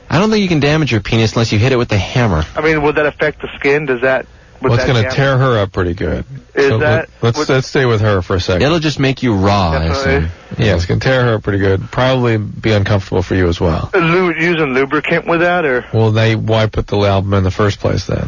I don't think you can damage your penis unless you hit it with a hammer. I mean, would that affect the skin? Does that? Well, it's going to tear her up pretty good. Let's stay with her for a second. It'll just make you raw, I assume. Yeah, it's going to tear her up pretty good. Probably be uncomfortable for you as well. Using lubricant with that, or? Well, why put the album in the first place then?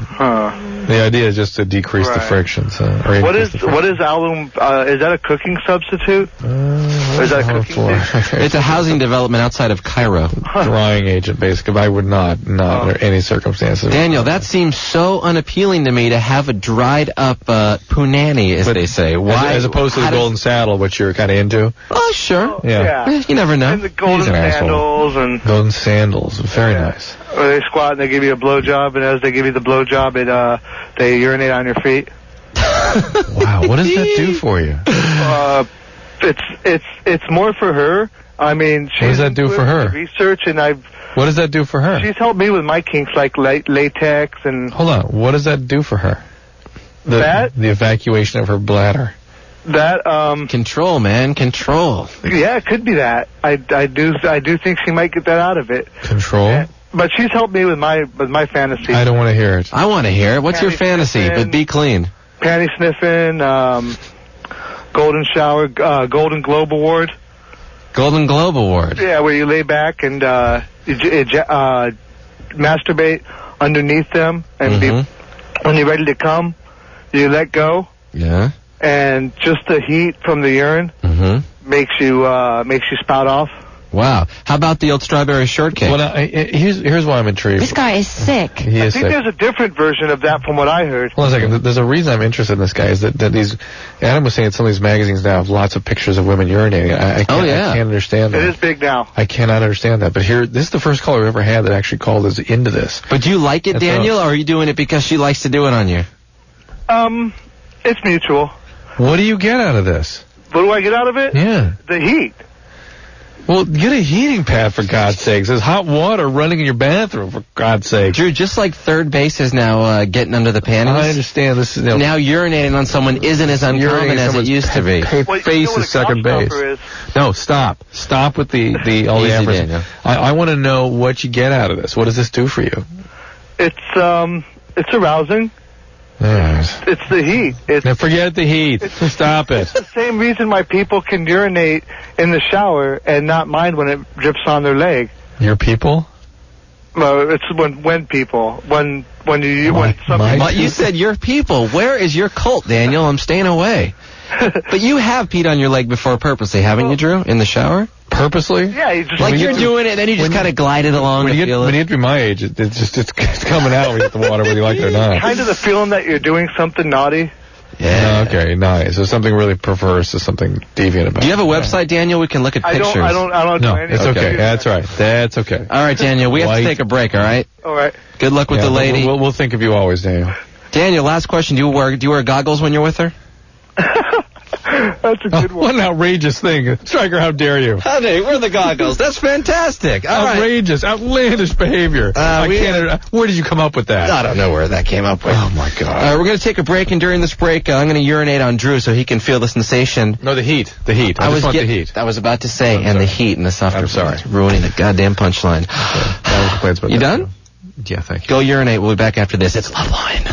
The idea is just to decrease the frictions. What is alum? Is that a cooking substitute? Or is that a cooking thing? It's a housing development outside of Cairo. Drying agent, basically. I would not under any circumstances. Daniel, that seems so unappealing to me to have a dried up punani, as they say. Why? As opposed to the golden saddle, which you're kind of into? Oh, sure. Yeah. You never know. And the golden sandals and golden sandals, very nice. Where they squat and they give you a blowjob, and as they give you the blowjob, they urinate on your feet. Wow, what does that do for you? It's more for her. I mean, what does that do for her? Research, and What does that do for her? She's helped me with my kinks, like latex and. Hold on, what does that do for her? The evacuation of her bladder. That control, man, control. Yeah, it could be that. I do think she might get that out of it. Control. Yeah. But she's helped me with my fantasy. I don't want to hear it. I want to hear it. What's your fantasy? But be clean. Panty sniffing, golden shower, Golden Globe Award. Golden Globe Award. Yeah, where you lay back and masturbate underneath them, and when you're ready to come, you let go. Yeah. And just the heat from the urine makes you spout off. Wow. How about the old strawberry shortcake? Well, here's why I'm intrigued. This guy is sick. He is I think there's a different version of that from what I heard. Hold on a second. There's a reason I'm interested in this guy is that these. Adam was saying some of these magazines now have lots of pictures of women urinating. I can't understand that. It is big now. I cannot understand that. But this is the first caller we've ever had that actually called us into this. But do you like it, Daniel, or are you doing it because she likes to do it on you? It's mutual. What do you get out of this? What do I get out of it? Yeah. The heat. Well, get a heating pad, for God's sakes. There's hot water running in your bathroom, for God's sake. Drew, just like third base is now getting under the panties. I understand. This is now urinating on someone isn't as uncommon as it used to be. Face is second base. No, stop. Stop with the all the efforts. I want to know what you get out of this. What does this do for you? It's arousing. Yes. It's the heat. Now forget the heat. Stop it. It's the same reason why people can urinate in the shower and not mind when it drips on their leg. Your people? No, it's when people you said your people. Where is your cult, Daniel? I'm staying away. But you have peed on your leg before purposely, haven't you, Drew? In the shower? Purposely? Yeah, you just like you're doing it, then you just kind of glide it along. When you get to be my age, it's coming out when you get the water, whether you like it or not. Kind of the feeling that you're doing something naughty. Yeah. Okay, nice. There's something really perverse. There's something deviant about it. Do you have a website, Daniel? We can look at pictures. I don't No, do anything. it's okay. That's right. That's okay. All right, Daniel, we have to take a break, all right? All right. Good luck with the lady. We'll think of you always, Daniel. Daniel, last question. Do you wear goggles when you're with her? That's a good one. What an outrageous thing. Stryker, how dare you? Honey, we're the goggles. That's fantastic. All outrageous, outlandish behavior. Where did you come up with that? I don't know where that came up with. Oh, my God. We're going to take a break, and during this break, I'm going to urinate on Drew so he can feel the sensation. No, the heat. The heat. I just want the heat. I was about to say, the heat and the softer. I'm sorry. Ruining the goddamn punchline. Okay. You done? Yeah, thank you. Go urinate. We'll be back after this. It's LoveLine.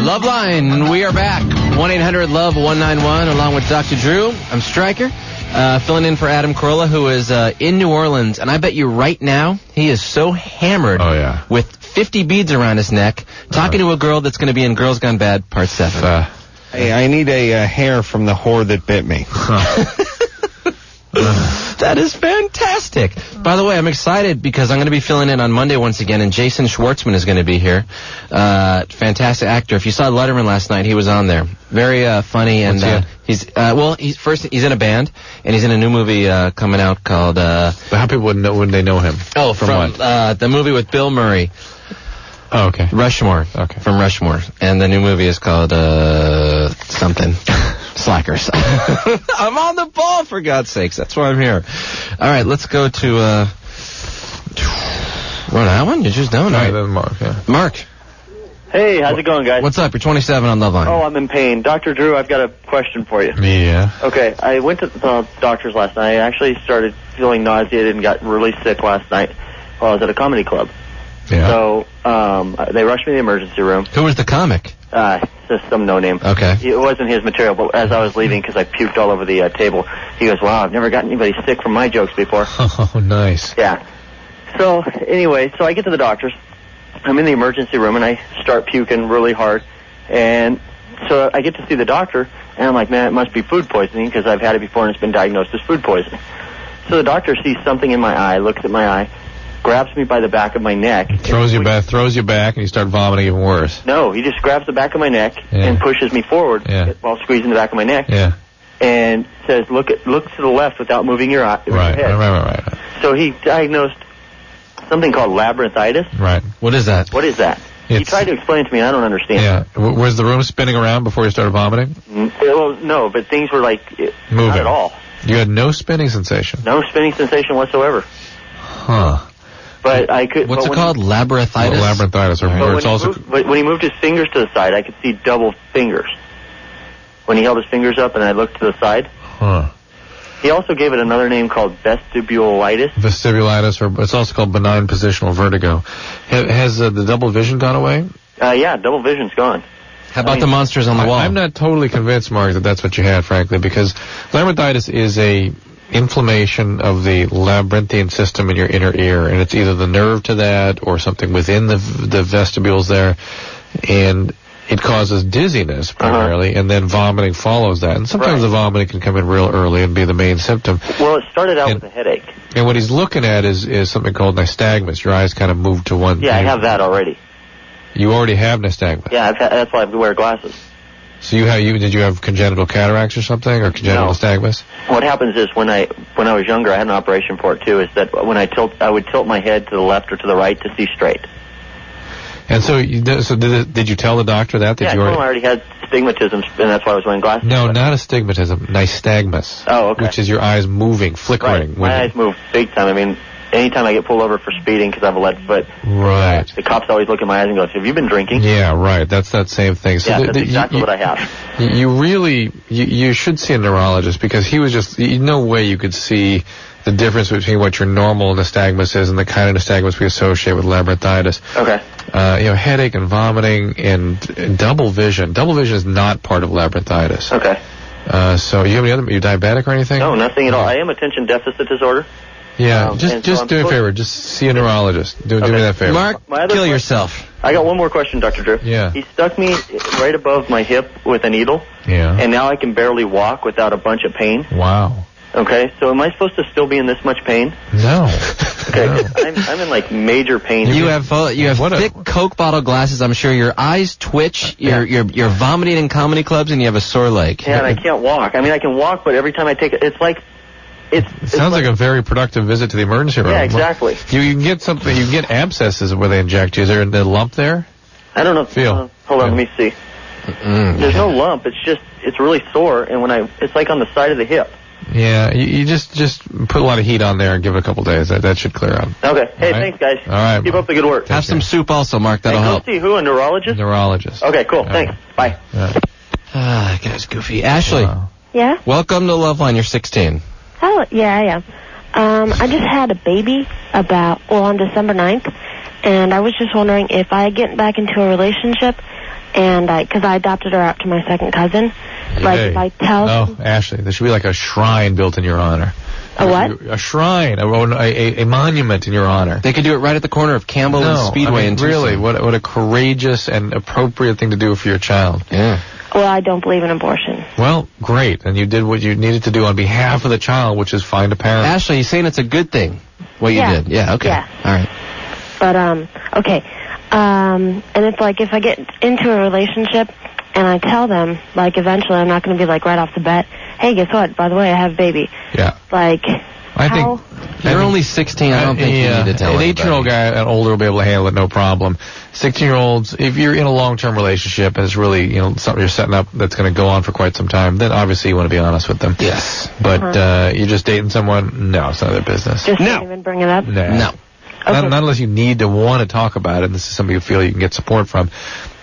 LoveLine. We are back. 1-800-LOVE-191 along with Dr. Drew. I'm Stryker. Filling in for Adam Carolla, who is in New Orleans. And I bet you right now he is so hammered with 50 beads around his neck, talking to a girl that's going to be in Girls Gone Bad Part 7. Hey, I need a hair from the whore that bit me. That is fantastic. By the way, I'm excited because I'm going to be filling in on Monday once again, and Jason Schwartzman is going to be here. Fantastic actor. If you saw Letterman last night, he was on there. Very funny, and he's in a band, and he's in a new movie coming out called. How people would know when they know him? Oh, from what? The movie with Bill Murray. Oh, okay. Rushmore. Okay. From Rushmore, and the new movie is called something. Slackers. I'm on the ball, for God's sakes. That's why I'm here. All right, let's go to that one? You just don't know. Mark, yeah. Mark. Hey, how's it going, guys? What's up? You're 27 on LoveLine. Oh, I'm in pain. Dr. Drew, I've got a question for you. Yeah. Okay, I went to the doctor's last night. I actually started feeling nauseated and got really sick last night while I was at a comedy club. Yeah. So they rushed me to the emergency room. Who was the comic? Just some no-name. Okay. It wasn't his material, but as I was leaving, because I puked all over the table, he goes, wow, I've never gotten anybody sick from my jokes before. Oh, nice. Yeah. So, anyway, so I get to the doctor's. I'm in the emergency room, and I start puking really hard. And so I get to see the doctor, and I'm like, man, it must be food poisoning, because I've had it before, and it's been diagnosed as food poisoning. So the doctor sees something in my eye, looks at my eye, grabs me by the back of my neck. Throws you back, and you start vomiting even worse. No, he just grabs the back of my neck and pushes me forward while squeezing the back of my neck. Yeah. And says, look to the left without moving your head. Right. So he diagnosed something called labyrinthitis. Right. What is that? What is that? He tried to explain it to me, and I don't understand. Yeah. Was the room spinning around before you started vomiting? Well, no, but things were like moving. Not at all. You had no spinning sensation? No spinning sensation whatsoever. Huh. But I could. What's it called? Labyrinthitis? Labyrinthitis. But when he moved his fingers to the side, I could see double fingers. When he held his fingers up and I looked to the side. Huh. He also gave it another name called vestibulitis. Vestibulitis, or it's also called benign positional vertigo. Has the double vision gone away? Yeah, double vision's gone. How about the monsters on the wall? I'm not totally convinced, Mark, that that's what you had, frankly, because labyrinthitis is a inflammation of the labyrinthine system in your inner ear, and it's either the nerve to that or something within the vestibules there, and it causes dizziness primarily, and then vomiting follows that. And sometimes the vomiting can come in real early and be the main symptom. Well, it started out with a headache. And what he's looking at is something called nystagmus. Your eyes kind of move to one. Yeah, I have that already. You already have nystagmus? Yeah, that's why I wear glasses. So did you have congenital cataracts or something, or congenital nystagmus? What happens is when I was younger, I had an operation for it too. Is that when I would tilt my head to the left or to the right to see straight. And so did you tell the doctor that? I told him I already had stigmatism, and that's why I was wearing glasses. No, not astigmatism, nystagmus. Oh, okay. Which is your eyes moving, flickering. Right. My eyes move big time. I mean, anytime I get pulled over for speeding because I have a lead foot, right. The cops always look at my eyes and go, have you been drinking? Yeah, right. That's that same thing. So that's exactly what I have. You should see a neurologist, because he was just, no way you could see the difference between what your normal nystagmus is and the kind of nystagmus we associate with labyrinthitis. Okay. Headache and vomiting and double vision. Double vision is not part of labyrinthitis. Okay. So you have any other, you diabetic or anything? No, nothing at all. I am attention deficit disorder. Yeah, just do me a favor. Just see a neurologist. Do me that favor. Mark, kill yourself. I got one more question, Dr. Drew. Yeah. He stuck me right above my hip with a needle. Yeah. And now I can barely walk without a bunch of pain. Wow. Okay, so am I supposed to still be in this much pain? No. Okay, I'm in like major pain. You have thick Coke bottle glasses. I'm sure your eyes twitch. You're vomiting in comedy clubs, and you have a sore leg. Yeah, and I can't walk. I mean, I can walk, but every time I take it, it's like it sounds like a very productive visit to the emergency room. Yeah, exactly. You can get something. You can get abscesses where they inject you. Is there a lump there? I don't know. Feel. Hold on, let me see. There's no lump. It's really sore, and it's like on the side of the hip. Yeah, you just put a lot of heat on there and give it a couple days. That should clear out. Okay. Hey, thanks, guys. All right. Keep up the good work. Have some soup also, Mark. That'll help. See who? A neurologist? Neurologist. Okay, cool. Thanks. Bye. Yeah. Guy's goofy. Ashley. Yeah? Welcome to LoveLine. You're 16. Oh, yeah, I am. I just had a baby on December 9th, and I was just wondering if I get back into a relationship, and because I adopted her out to my second cousin, like if I tell... Oh, Ashley, there should be like a shrine built in your honor. A what? A shrine, a monument in your honor. They could do it right at the corner of Campbell and Speedway in Tucson. Really, what a courageous and appropriate thing to do for your child. Yeah. Well, I don't believe in abortion. Well, great. And you did what you needed to do on behalf of the child, which is find a parent. Ashley, you're saying it's a good thing, what you did. Yeah, okay. Yeah. All right. But, okay. And it's like if I get into a relationship and I tell them, like, eventually I'm not going to be like right off the bat, hey, guess what? By the way, I have a baby. Yeah. Like, I think you're only 16. I don't think you need to tell an anybody. 18-year-old guy, an older, will be able to handle it, no problem. 16-year-olds, if you're in a long-term relationship and it's really, something you're setting up that's going to go on for quite some time, then obviously you want to be honest with them. Yes. But you're just dating someone, no, it's none of their business. Just don't even bring it up? No. Okay. Not unless you need to want to talk about it, and this is something you feel you can get support from.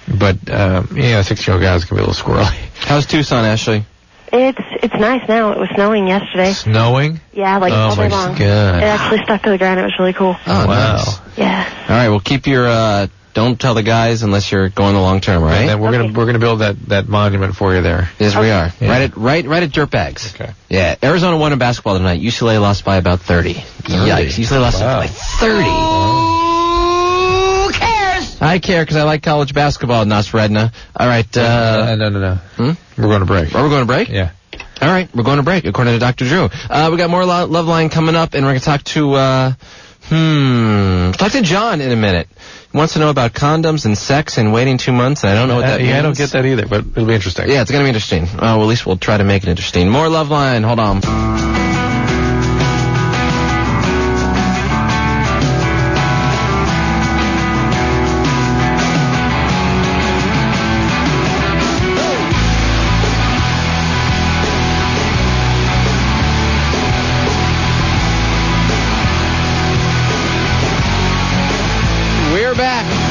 But, 16-year-old guys can be a little squirrely. How's Tucson, Ashley? It's nice now. It was snowing yesterday. Snowing? Yeah, like all day long. God. It actually stuck to the ground. It was really cool. Oh, wow. Nice. Yeah. All right, well, keep your, don't tell the guys unless you're going the long term, all right? And then we're gonna build that monument for you there. Yes, we are. Yeah. Right at Dirtbags. Okay. Yeah, Arizona won in basketball tonight. UCLA lost by about 30. Yikes, UCLA lost by 30. Who cares? I care because I like college basketball, Nasredna. All right. No. We're going to break. Are we going to break? Yeah. All right, we're going to break, according to Dr. Drew. We got more LoveLine coming up, and we're going to talk to, talk to John in a minute. He wants to know about condoms and sex and waiting 2 months, and I don't know what that means. I don't get that either, but it'll be interesting. Yeah, it's going to be interesting. Well, at least we'll try to make it interesting. More LoveLine. Hold on.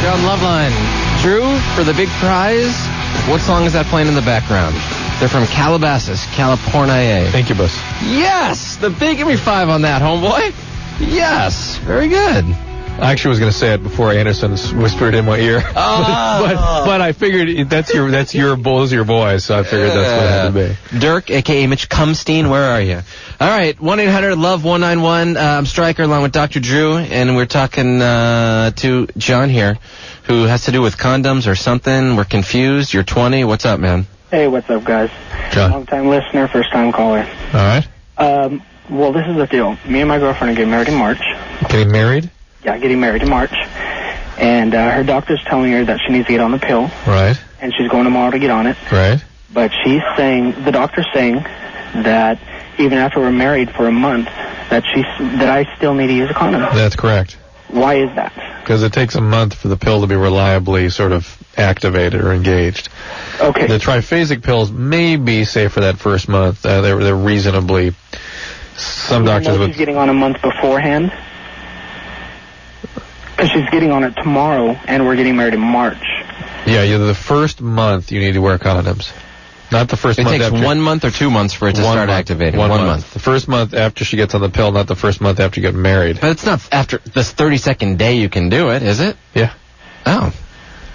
On LoveLine. Drew, for the big prize, what song is that playing in the background? They're from Calabasas, California. Thank you, boss. Yes! The big, give me 5 on that, homeboy. Yes! Very good. I actually was going to say it before Anderson whispered in my ear. But I figured those are your boys, so I figured that's what it had to be. Dirk, a.k.a. Mitch Cumstein, where are you? All right, 1-800-LOVE-191. I'm Stryker along with Dr. Drew, and we're talking to John here, who has to do with condoms or something. We're confused. You're 20. What's up, man? Hey, what's up, guys? John. Long-time listener, first-time caller. All right. Well, this is the deal. Me and my girlfriend are getting married in March. Getting married? Yeah, getting married in March. And her doctor's telling her that she needs to get on the pill. Right. And she's going tomorrow to get on it. Right. But the doctor's saying that even after we're married for a month, that I still need to use a condom. That's correct. Why is that? Because it takes a month for the pill to be reliably sort of activated or engaged. Okay. The triphasic pills may be safe for that first month. They're reasonably. Some doctors would. She's getting on a month beforehand. Because she's getting on it tomorrow, and we're getting married in March. Yeah, the first month you need to wear condoms. Not the first month. It takes 1 month or 2 months for it to start activating. 1 month. The first month after she gets on the pill, not the first month after you get married. But it's not after the 32nd day you can do it, is it? Yeah. Oh.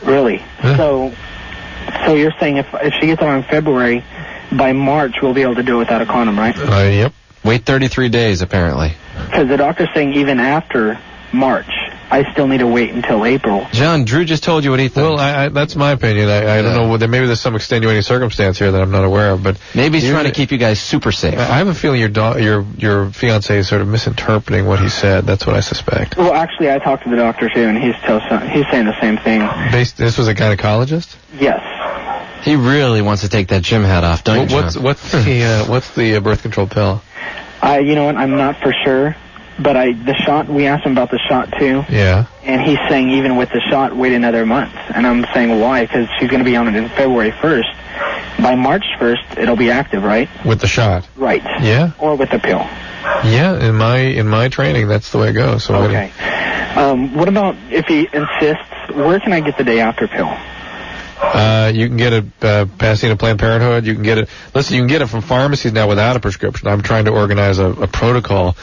Really? Yeah. So you're saying if she gets on in February, by March we'll be able to do it without a condom, right? Yep. Wait 33 days, apparently. Because the doctor's saying even after March, I still need to wait until April. John, Drew just told you what he thinks. Well, that's my opinion. I don't know. Maybe there's some extenuating circumstance here that I'm not aware of. But maybe he's trying to keep you guys super safe. I have a feeling your fiance is sort of misinterpreting what he said. That's what I suspect. Well, actually, I talked to the doctor too, and he's saying the same thing. This was a gynecologist? Yes. He really wants to take that gym hat off, don't you, John? What's the birth control pill? You know what? I'm not for sure. But the shot, we asked him about the shot too. Yeah. And he's saying even with the shot, wait another month. And I'm saying why? Because she's going to be on it in February 1st. By March 1st, it'll be active, right? With the shot. Right. Yeah. Or with the pill. Yeah, in my training, that's the way it goes. So okay. What about if he insists? Where can I get the day after pill? You can get it Pasadena Planned Parenthood. You can get it. Listen, you can get it from pharmacies now without a prescription. I'm trying to organize a protocol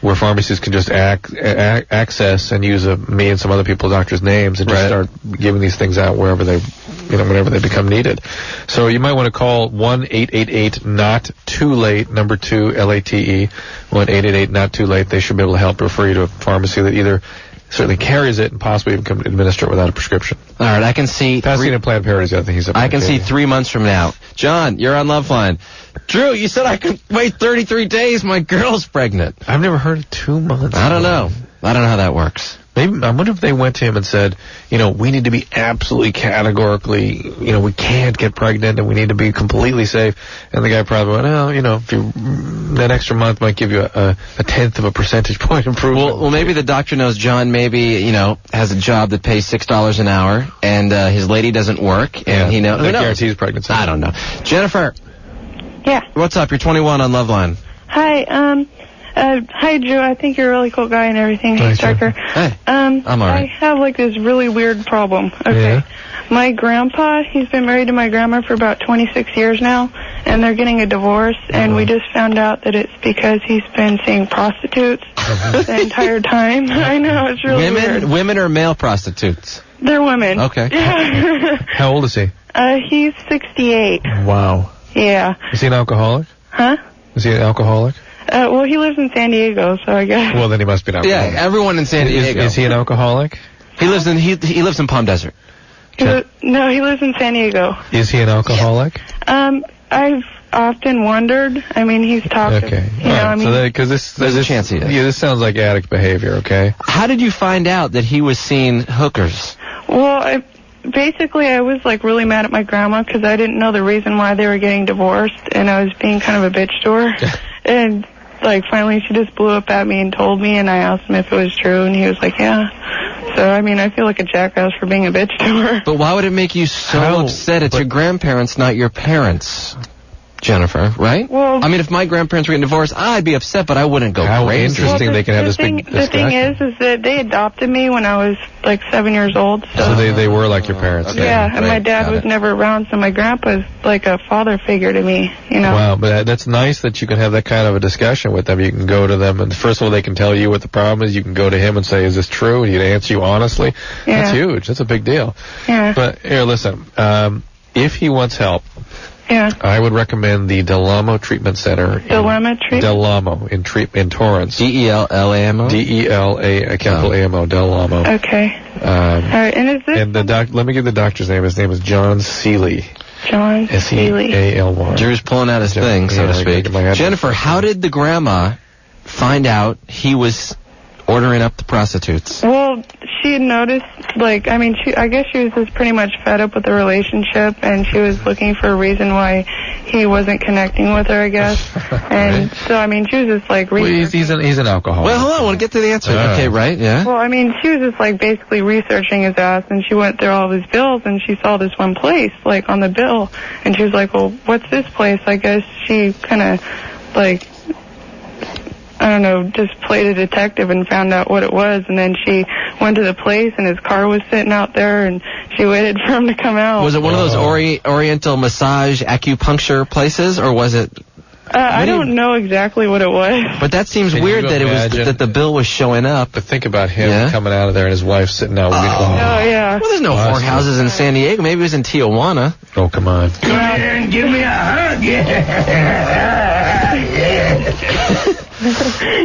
where pharmacies can just access and use me and some other people's doctors' names and just start giving these things out wherever whenever they become needed. So you might want to call 1-888-NOT-TOO-LATE, number 2, LATE, 1-888-NOT-TOO-LATE. They should be able to help refer you to a pharmacy that either certainly carries it and possibly even can administer it without a prescription. All right, I can see... Pasadena Planned Parenthood, I think he's up. I can see 3 months from now. John, you're on LoveLine. Drew, you said I could wait 33 days. My girl's pregnant. I've never heard of 2 months. I don't know. I don't know how that works. Maybe, I wonder if they went to him and said, we need to be absolutely categorically, we can't get pregnant and we need to be completely safe. And the guy probably went, if that extra month might give you a 1/10 of a percentage point improvement. Well, maybe the doctor knows John maybe, has a job that pays $6 an hour and his lady doesn't work and he knows. That guarantees pregnancy. I don't know. Jennifer. Yeah. What's up? You're 21 on LoveLine. Hi, hi, Drew. I think you're a really cool guy and everything. Hey, Stryker. Hey, I'm all right. I have, this really weird problem. Okay. Yeah. My grandpa, he's been married to my grandma for about 26 years now, and they're getting a divorce, and we just found out that it's because he's been seeing prostitutes the entire time. I know, it's really weird. Women or male prostitutes? They're women. Okay. Yeah. How old is he? He's 68. Wow. Yeah. Is he an alcoholic? Huh? Is he an alcoholic? Well, he lives in San Diego, so I guess. Well, then he must be an alcoholic. Yeah, everyone in San Diego. Is he an alcoholic? He lives in Palm Desert. No, he lives in San Diego. Is he an alcoholic? I've often wondered. I mean, he's talked. Okay. You know, I mean, so because there's a chance he is. Yeah, this sounds like addict behavior. Okay. How did you find out that he was seeing hookers? Well, basically, I was like really mad at my grandma because I didn't know the reason why they were getting divorced, and I was being kind of a bitch to her. And like finally, she just blew up at me and told me, and I asked him if it was true, and he was like, yeah. So, I mean, I feel like a jackass for being a bitch to her. But why would it make you so upset? It's your grandparents, not your parents, Jennifer, right? Well, I mean, if my grandparents were getting divorced, I'd be upset, but I wouldn't go crazy. Interesting they can have this big discussion. The thing is that they adopted me when I was like 7 years old. So they were like your parents. Okay. Yeah, and my dad was never around, so my grandpa's like a father figure to me, you know. Wow, but that's nice that you can have that kind of a discussion with them. You can go to them, and first of all, they can tell you what the problem is. You can go to him and say, is this true? And he'd answer you honestly. Yeah. That's huge. That's a big deal. Yeah. But here, listen, if he wants help, yeah, I would recommend the Del Amo Treatment Center. Del Amo Treatment? Del Amo in Torrance. D-E-L-L-A-M-O? D-E-L-A, A-M-O, Del Amo. Okay. All right, and is this... And let me give the doctor's name. His name is John Seeley. John Seeley. S-E-A-L-Y. Drew's pulling out his thing, so to speak. Jennifer, how did the grandma find out he was ordering up the prostitutes? Well, she had noticed, like, I mean, I guess she was just pretty much fed up with the relationship, and she was looking for a reason why he wasn't connecting with her, I guess. And so, I mean, she was just like... Well, he's an alcoholic. Well, hold on, I want to get to the answer. Okay, right, yeah. Well, I mean, she was just like basically researching his ass, and she went through all of his bills, and she saw this one place, like, on the bill, and she was like, well, what's this place? I guess she kind of, like... I don't know, just played a detective and found out what it was, and then she went to the place, and his car was sitting out there, and she waited for him to come out. Was it one of those oriental massage acupuncture places, or was it... I don't know exactly what it was. But that seems weird that the bill was showing up. But think about him coming out of there and his wife sitting out. Oh, yeah. Well, there's no whorehouses in San Diego. Maybe it was in Tijuana. Oh, come on. Come here and give me a hug.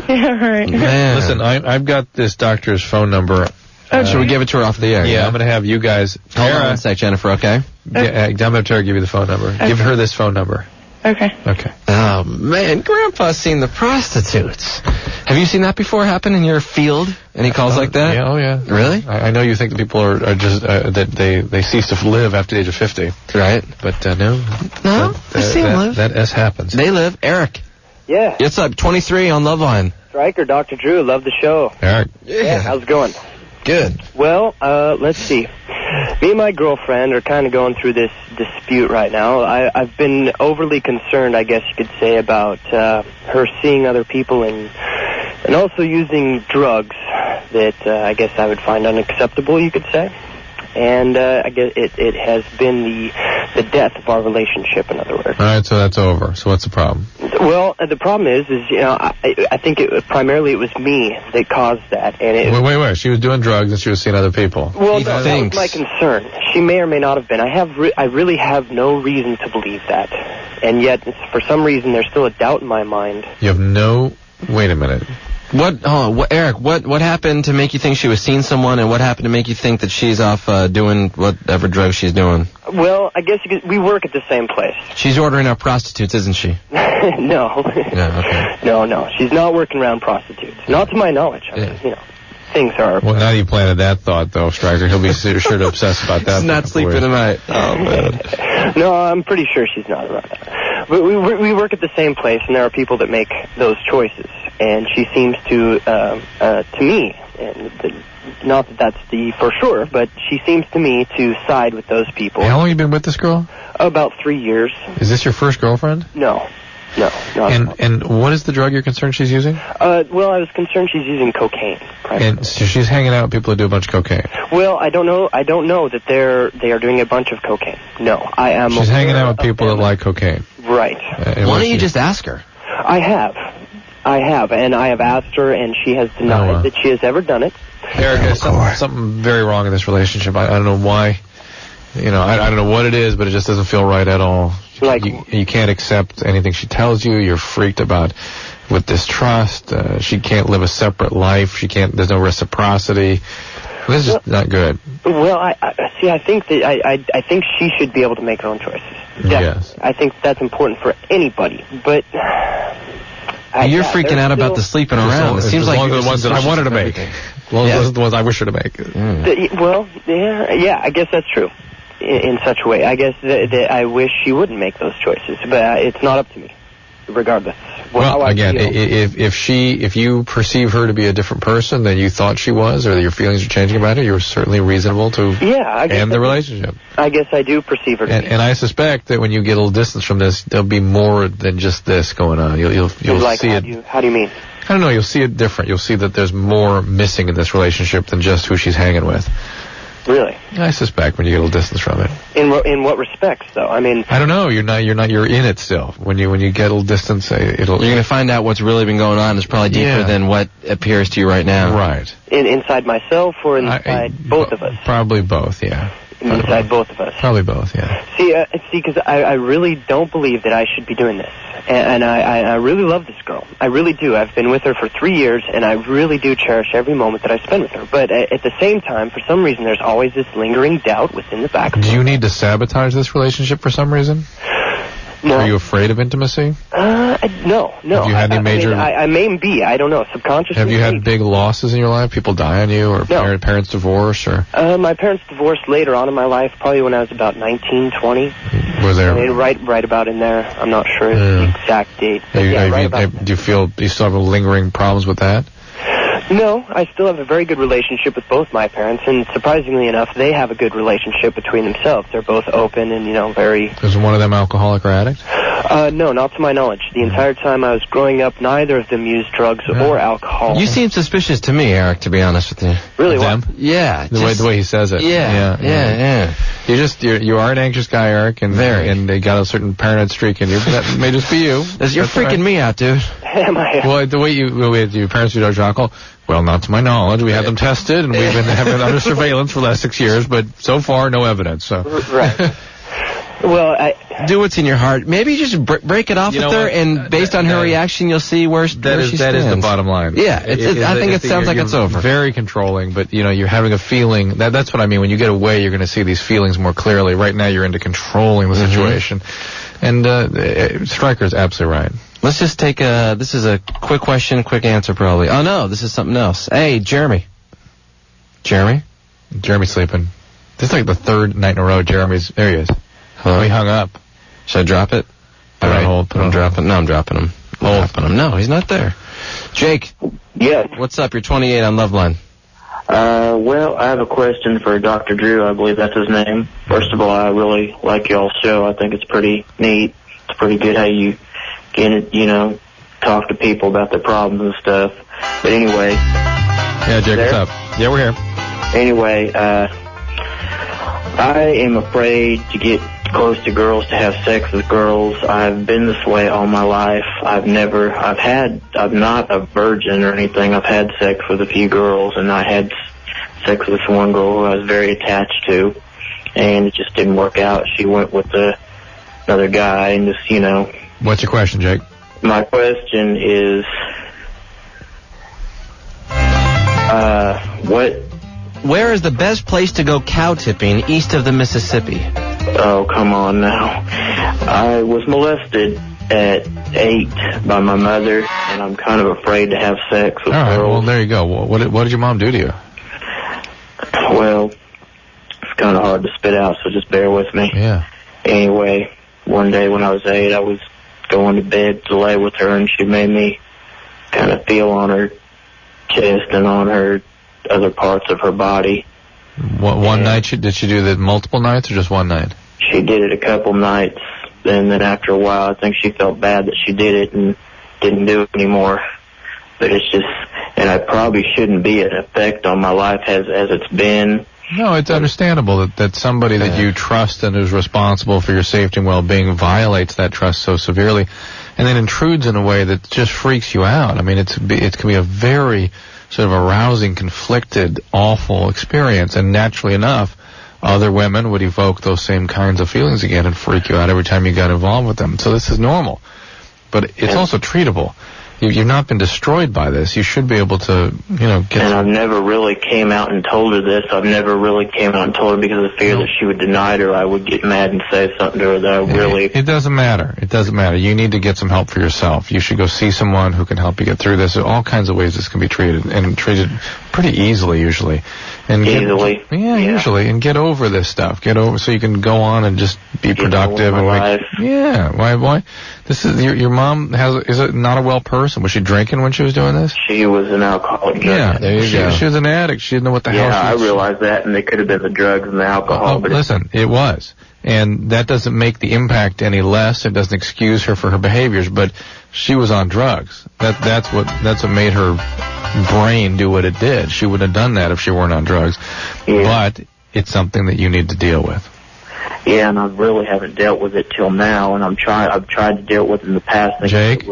Yeah, right. Man. Listen, I've got this doctor's phone number. Should we give it to her off the air? Yeah, I'm going to have you guys... Hold on one sec, Jennifer, okay? Yeah, I'm going to give you the phone number. Okay. Give her this phone number. Okay. Okay. Oh, man, Grandpa's seen the prostitutes. Have you seen that before happen in your field? Any calls like that? Yeah, oh yeah. Really? I know you think that people are just, that they cease to live after the age of 50. Right. But no. No, I see them live. That happens. They live. Eric. Yeah. What's up? 23 on LoveLine. Stryker, Dr. Drew, love the show. Eric. Yeah. How's it going? Good. Well, let's see. Me and my girlfriend are kind of going through this dispute right now. I've been overly concerned, I guess you could say, about her seeing other people and also using drugs that I guess I would find unacceptable, you could say. And I guess it has been the death of our relationship, in other words. All right, so that's over. So what's the problem? Well, the problem is you know, I think primarily it was me that caused that. And Wait. She was doing drugs and she was seeing other people. Well, no, that was my concern. She may or may not have been. I really have no reason to believe that. And yet, for some reason, there's still a doubt in my mind. You have no... Wait a minute. Eric, what happened to make you think she was seeing someone, and what happened to make you think that she's off doing whatever drugs she's doing? Well, I guess we work at the same place. She's ordering out prostitutes, isn't she? No. Yeah, okay. No. She's not working around prostitutes. Not to my knowledge. I mean, you know, things are... Well, now you planted that thought, though, Stryker. He'll be sure to obsess about that. She's not sleeping tonight. Oh, man. No, I'm pretty sure she's not around that. But we work at the same place, and there are people that make those choices. And she seems to me, and not that that's the for sure, but she seems to me to side with those people. How long have you been with this girl? About 3 years. Is this your first girlfriend? No. And what is the drug you're concerned she's using? Well, I was concerned she's using cocaine. Primarily. And so she's hanging out with people who do a bunch of cocaine. Well, I don't know that they are doing a bunch of cocaine. No, I am. She's hanging out with people that like cocaine. Right. Why don't you just ask her? I have, and I have asked her, and she has denied that she has ever done it. Eric, there's something very wrong in this relationship. I don't know why. You know, I don't know what it is, but it just doesn't feel right at all. Like you can't accept anything she tells you. You're freaked about with distrust. She can't live a separate life. There's no reciprocity. This is not good. Well, I think that I think she should be able to make her own choices. Yes. I think that's important for anybody. But you're freaking out about the sleeping around. It seems like the ones that I wanted to make. Those are the ones I wish her to make. Well, yeah, I guess that's true. In such a way, I guess that I wish she wouldn't make those choices, but it's not up to me, regardless. Well, again, if you perceive her to be a different person than you thought she was, or that your feelings are changing about her, you're certainly reasonable to end the relationship. I guess I do perceive her to be. And I suspect that when you get a little distance from this, there'll be more than just this going on. You'll see it. How do you mean? I don't know. You'll see it different. You'll see that there's more missing in this relationship than just who she's hanging with. Really? I suspect when you get a little distance from it. In what respects, though? I mean, I don't know. You're in it still. When you get a little distance, you're going to find out what's really been going on is probably deeper than what appears to you right now. Right. Inside myself or inside both of us? Probably both. Yeah. Inside both of us. Probably both. Yeah. See, because I really don't believe that I should be doing this, and I really love this girl. I really do. I've been with her for 3 years, and I really do cherish every moment that I spend with her. But at the same time, for some reason, there's always this lingering doubt within the back of me. Do you need to sabotage this relationship for some reason? No. Are you afraid of intimacy? No. Have you had any major... I may be. I don't know. Subconsciously. Have you had big losses in your life? People die on you, or parents divorce, or... My parents divorced later on in my life, probably when I was about 19, 20. Was there... I mean, right about in there. I'm not sure the exact date. But do you feel you still have lingering problems with that? No, I still have a very good relationship with both my parents, and surprisingly enough, they have a good relationship between themselves. They're both open and, very... Is one of them alcoholic or addict? No, not to my knowledge. The entire time I was growing up, neither of them used drugs or alcohol. You seem suspicious to me, Eric, to be honest with you. Really? Them? Yeah. The way he says it. Yeah. You are an anxious guy, Eric, and they got a certain paranoid streak in you, but that may just be you. You're freaking me out, dude. Am I? Well, the way your parents do drugs or alcohol, well, not to my knowledge. We had them tested, and we've been having under surveillance for the last 6 years, but so far, no evidence. So. Right. Well, do what's in your heart. Maybe just break it off with her, and based on her reaction, you'll see where she stands. That is the bottom line. Yeah, I think it sounds like it's over. Very controlling, but you're having a feeling. That's what I mean. When you get away, you're going to see these feelings more clearly. Right now, you're into controlling the situation, and Stryker is absolutely right. Let's just take this is a quick question, quick answer probably. Oh no, this is something else. Hey, Jeremy's sleeping. This is like the third night in a row there he is. Hello? He hung up. Should I drop it? Put it on hold. No, I'm dropping him. No, he's not there. Jake. Yes. What's up? You're 28 on LoveLine. Well, I have a question for Dr. Drew. I believe that's his name. First of all, I really like y'all's show. I think it's pretty neat. It's pretty good how you can, talk to people about their problems and stuff. But anyway. Yeah, Jake, what's up? Yeah, we're here. Anyway, I am afraid to get close to girls, to have sex with girls. I've been this way all my life. I'm not a virgin or anything. I've had sex with a few girls, and I had sex with one girl who I was very attached to, and it just didn't work out. She went with another guy, and just, What's your question, Jake? My question is, where is the best place to go cow tipping east of the Mississippi? Oh, come on now. I was molested at 8 by my mother, and I'm kind of afraid to have sex with girls. Well, there you go. What did your mom do to you? Well, it's kind of hard to spit out, so just bear with me. Yeah. Anyway, one day when I was 8, I was going to bed to lay with her, and she made me kind of feel on her chest and on her other parts of her body. One night? Did she do that multiple nights or just one night? She did it a couple nights, and then after a while I think she felt bad that she did it and didn't do it anymore. But it's just, and I probably shouldn't be an effect on my life as it's been, No, it's understandable that somebody that you trust and is responsible for your safety and well-being violates that trust so severely and then intrudes in a way that just freaks you out. I mean, it can be a very sort of arousing, conflicted, awful experience, and naturally enough, other women would evoke those same kinds of feelings again and freak you out every time you got involved with them. So this is normal. But it's also treatable. You've not been destroyed by this. You should be able to, get... And I've never really came out and told her this. I've never really came out and told her because of the fear that she would deny it or I would get mad and say something to her that I really... It doesn't matter. It doesn't matter. You need to get some help for yourself. You should go see someone who can help you get through this. There are all kinds of ways this can be treated, and treated pretty easily usually. Usually. And get over this stuff. Get over so you can go on and just be productive and life. Why? This is your mom is not a well person. Was she drinking when she was doing this? She was an alcoholic. Yeah, there you go. She was an addict. She didn't know what the hell she was. Yeah, I realized that, and it could have been the drugs and the alcohol. But listen, it was. And that doesn't make the impact any less. It doesn't excuse her for her behaviors, but she was on drugs. That's what made her brain do what it did. She wouldn't have done that if she weren't on drugs. Yeah. But it's something that you need to deal with. Yeah, and I really haven't dealt with it till now, and I've tried to deal with it in the past. Jake,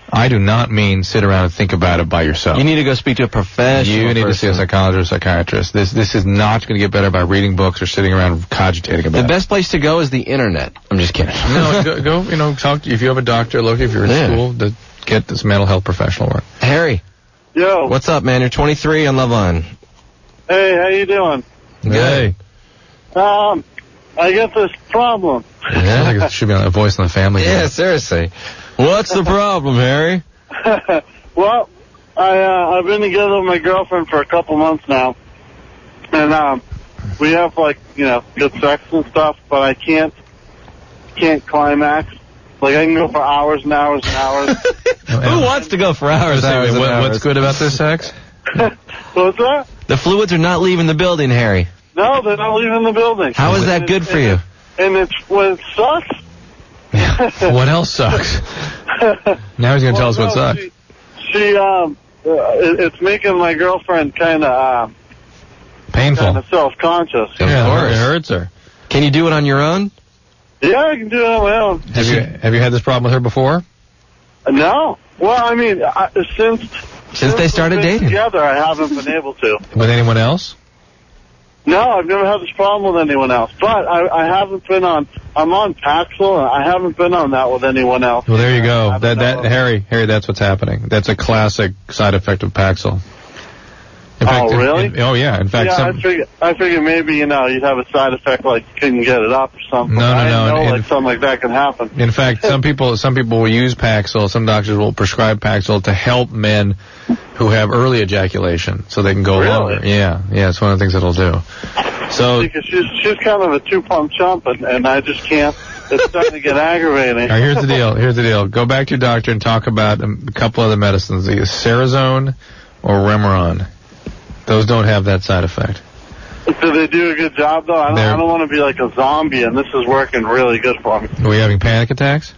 I do not mean sit around and think about it by yourself. You need to go speak to a professional. You need to see a psychologist or psychiatrist. This is not going to get better by reading books or sitting around cogitating about it. The best place to go is the internet. I'm just kidding. No, go talk. If you have a doctor, look if you're in school, to get this mental health professional work. Harry. Yo. What's up, man? You're 23 on LoveLine. Hey, how you doing? Hey. I got this problem. Yeah, like it should be on A Voice in the Family. Yeah, seriously. What's the problem, Harry? Well, I've been together with my girlfriend for a couple months now, and we have good sex and stuff, but I can't climax. Like I can go for hours and hours and hours. Who wants to go for hours? What's good about this sex? What's that? The fluids are not leaving the building, Harry. No, they're not leaving the building. How is that good for you? And it sucks. What else sucks? Now he's going to tell us what sucks. It's making my girlfriend kind of painful, kind of self-conscious. Of course, it hurts her. Can you do it on your own? Yeah, I can do it on my own. Have you had this problem with her before? No. Well, I mean, since they started dating together, I haven't been able to. With anyone else? No, I've never had this problem with anyone else. But I haven't been on. I'm on Paxil, and I haven't been on that with anyone else. Well, there you go. Harry, that's what's happening. That's a classic side effect of Paxil. In fact, really? Oh, yeah. In fact, I figured maybe you'd have a side effect like you couldn't get it up or something. No. I know something like that can happen. In fact, some people will use Paxil. Some doctors will prescribe Paxil to help men who have early ejaculation, so they can go longer. Yeah, it's one of the things it'll do. So because she's kind of a two-pump chump, and I just can't. It's starting to get aggravating. All right, here's the deal. Go back to your doctor and talk about a couple other medicines, either Cerazone or Remeron. Those don't have that side effect. Do they do a good job, though? I don't want to be like a zombie, and this is working really good for me. Are we having panic attacks?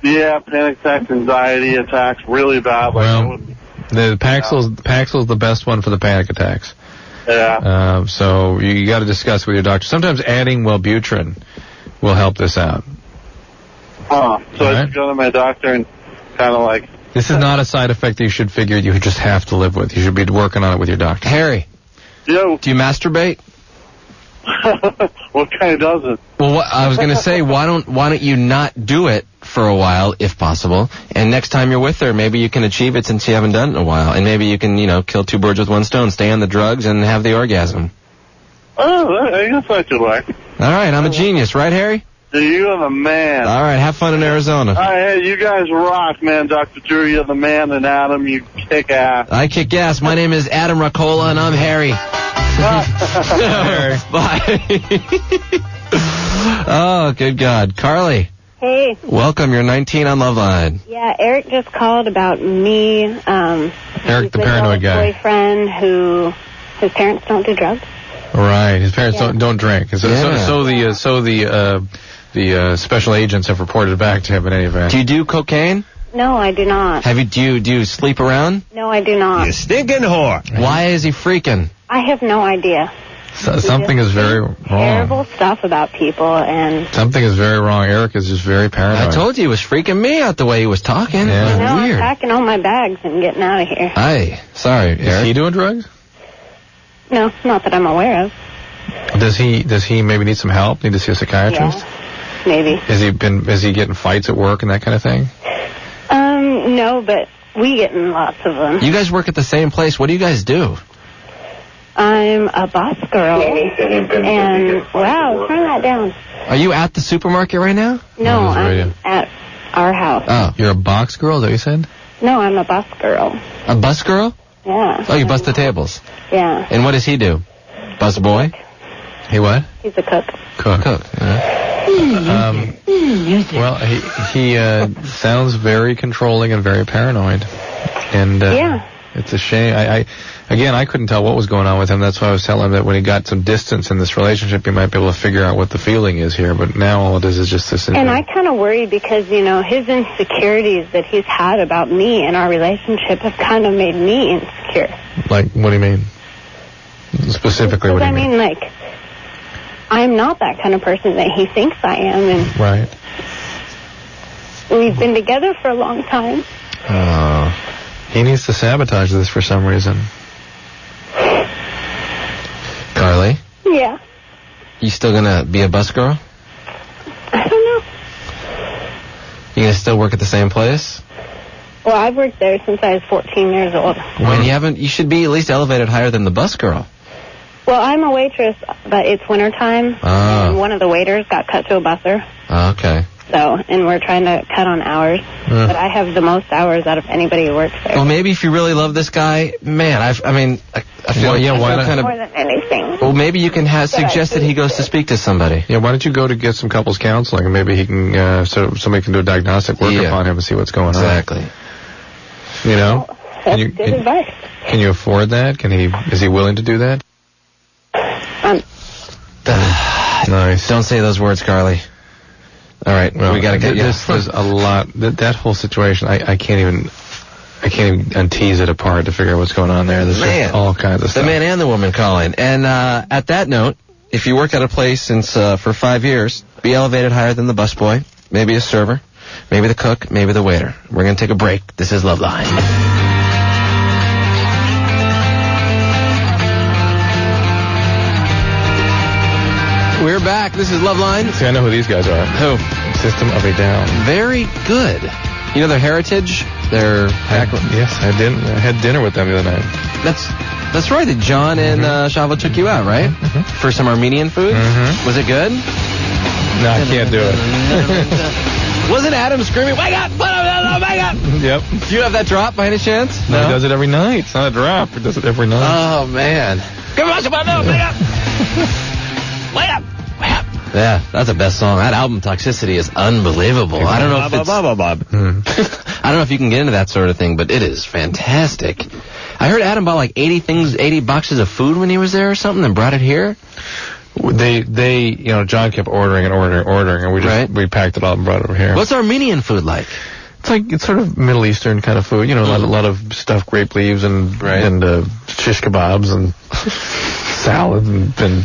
Yeah, panic attacks, anxiety attacks, really bad. The Paxil's the best one for the panic attacks. Yeah. So you got to discuss with your doctor. Sometimes adding Wellbutrin will help this out. So I should go to my doctor and kind of like... This is not a side effect that you should figure you just have to live with. You should be working on it with your doctor. Harry. Yo. Do you masturbate? What kind doesn't? Well, I was going to say, why don't you not do it for a while, if possible, and next time you're with her, maybe you can achieve it since you haven't done it in a while, and maybe you can, kill two birds with one stone, stay on the drugs and have the orgasm. Oh, I guess I could work. All right, I'm a genius, right, Harry? You are the man. All right, have fun in Arizona. All right, hey, you guys rock, man. Dr. Drew, you're the man, and Adam, you kick ass. I kick ass. My name is Adam Racola, and I'm Harry. Bye. Oh, good God. Carly. Hey. Welcome. You're 19 on LoveLine. Yeah, Eric just called about me. Eric, the paranoid guy. Boyfriend who his parents don't do drugs. Right. His parents don't drink. So the special agents have reported back to him in any event. Do you do cocaine? No, I do not. Do you sleep around? No, I do not. You stinking whore. Why is he freaking? I have no idea. Something is very wrong. Terrible stuff about people, and Something is very wrong. Eric is just very paranoid. I told you he was freaking me out the way he was talking. Yeah. now Weird. I'm packing all my bags and getting out of here. Hi. Sorry, Is Eric. he doing drugs? No, not that I'm aware of. Does he maybe need some help? Need to see a psychiatrist? Yeah, maybe. Is he getting fights at work and that kind of thing? No, but we get in lots of them. You guys work at the same place. What do you guys do? I'm a boss girl, and wow, turn that down. Are you at the supermarket right now? No, his radio. I'm at our house. Oh. You're a box girl, is that what you said? No, I'm a boss girl. A bus girl? Yeah. Oh, you bust the tables. Yeah. And what does he do? Bus boy? He what? He's a cook. Cook. Well, he sounds very controlling and very paranoid. And Yeah. it's a shame. I couldn't tell what was going on with him. That's why I was telling him that when he got some distance in this relationship, he might be able to figure out what the feeling is here. But now all it is just this. And I kind of worry because, his insecurities that he's had about me and our relationship have kind of made me insecure. Like, what do you mean? Specifically, what do you mean? Like, I'm not that kind of person that he thinks I am, and Right. we've been together for a long time. He needs to sabotage this for some reason. Carly, Yeah. you still gonna be a bus girl? I don't know. You gonna still work at the same place? Well, I've worked there since I was 14 years old. You should be at least elevated higher than the bus girl. Well, I'm a waitress, but it's wintertime, and one of the waiters got cut to a busser. Okay. So, and we're trying to cut on hours. But I have the most hours out of anybody who works there. Well, maybe if you really love this guy, man, I feel Why kind more of. than anything. Well, maybe you can suggest that he goes to speak to somebody. Yeah, why don't you go to get some couples counseling, and maybe he can, so somebody can do a diagnostic work upon him and see what's going on. Exactly. You know? That's good advice. Can you afford that? Is he willing to do that? Nice. Don't say those words, Carly. All right, we gotta get you. There's a lot. That whole situation, I can't even untease it apart to figure out what's going on there. There's just all kinds of stuff. The man and the woman calling. And at that note, if you work at a place for 5 years, be elevated higher than the busboy, maybe a server, maybe the cook, maybe the waiter. We're gonna take a break. This is LoveLine. We're back. This is LoveLine. See, I know who these guys are. Who? System of a Down. Very good. You know their heritage? Their Yes, I had dinner with them the other night. That's right. John and Shava took you out, right? For some Armenian food? Was it good? No, I can't do it. Wasn't Adam screaming, wake up, wake up? Yep. Do you have that drop by any chance? No, he does it every night. It's not a drop. He does it every night. Oh, man. Come on, wake up. Wake up. Yeah, that's the best song. That album, Toxicity, is unbelievable. I don't know if I don't know if you can get into that sort of thing, but it is fantastic. I heard Adam bought like 80 boxes of food when he was there or something and brought it here. They John kept ordering, and we packed it all and brought it over here. What's Armenian food like? It's sort of Middle Eastern kind of food, a lot of stuffed grape leaves and shish kebabs and salad and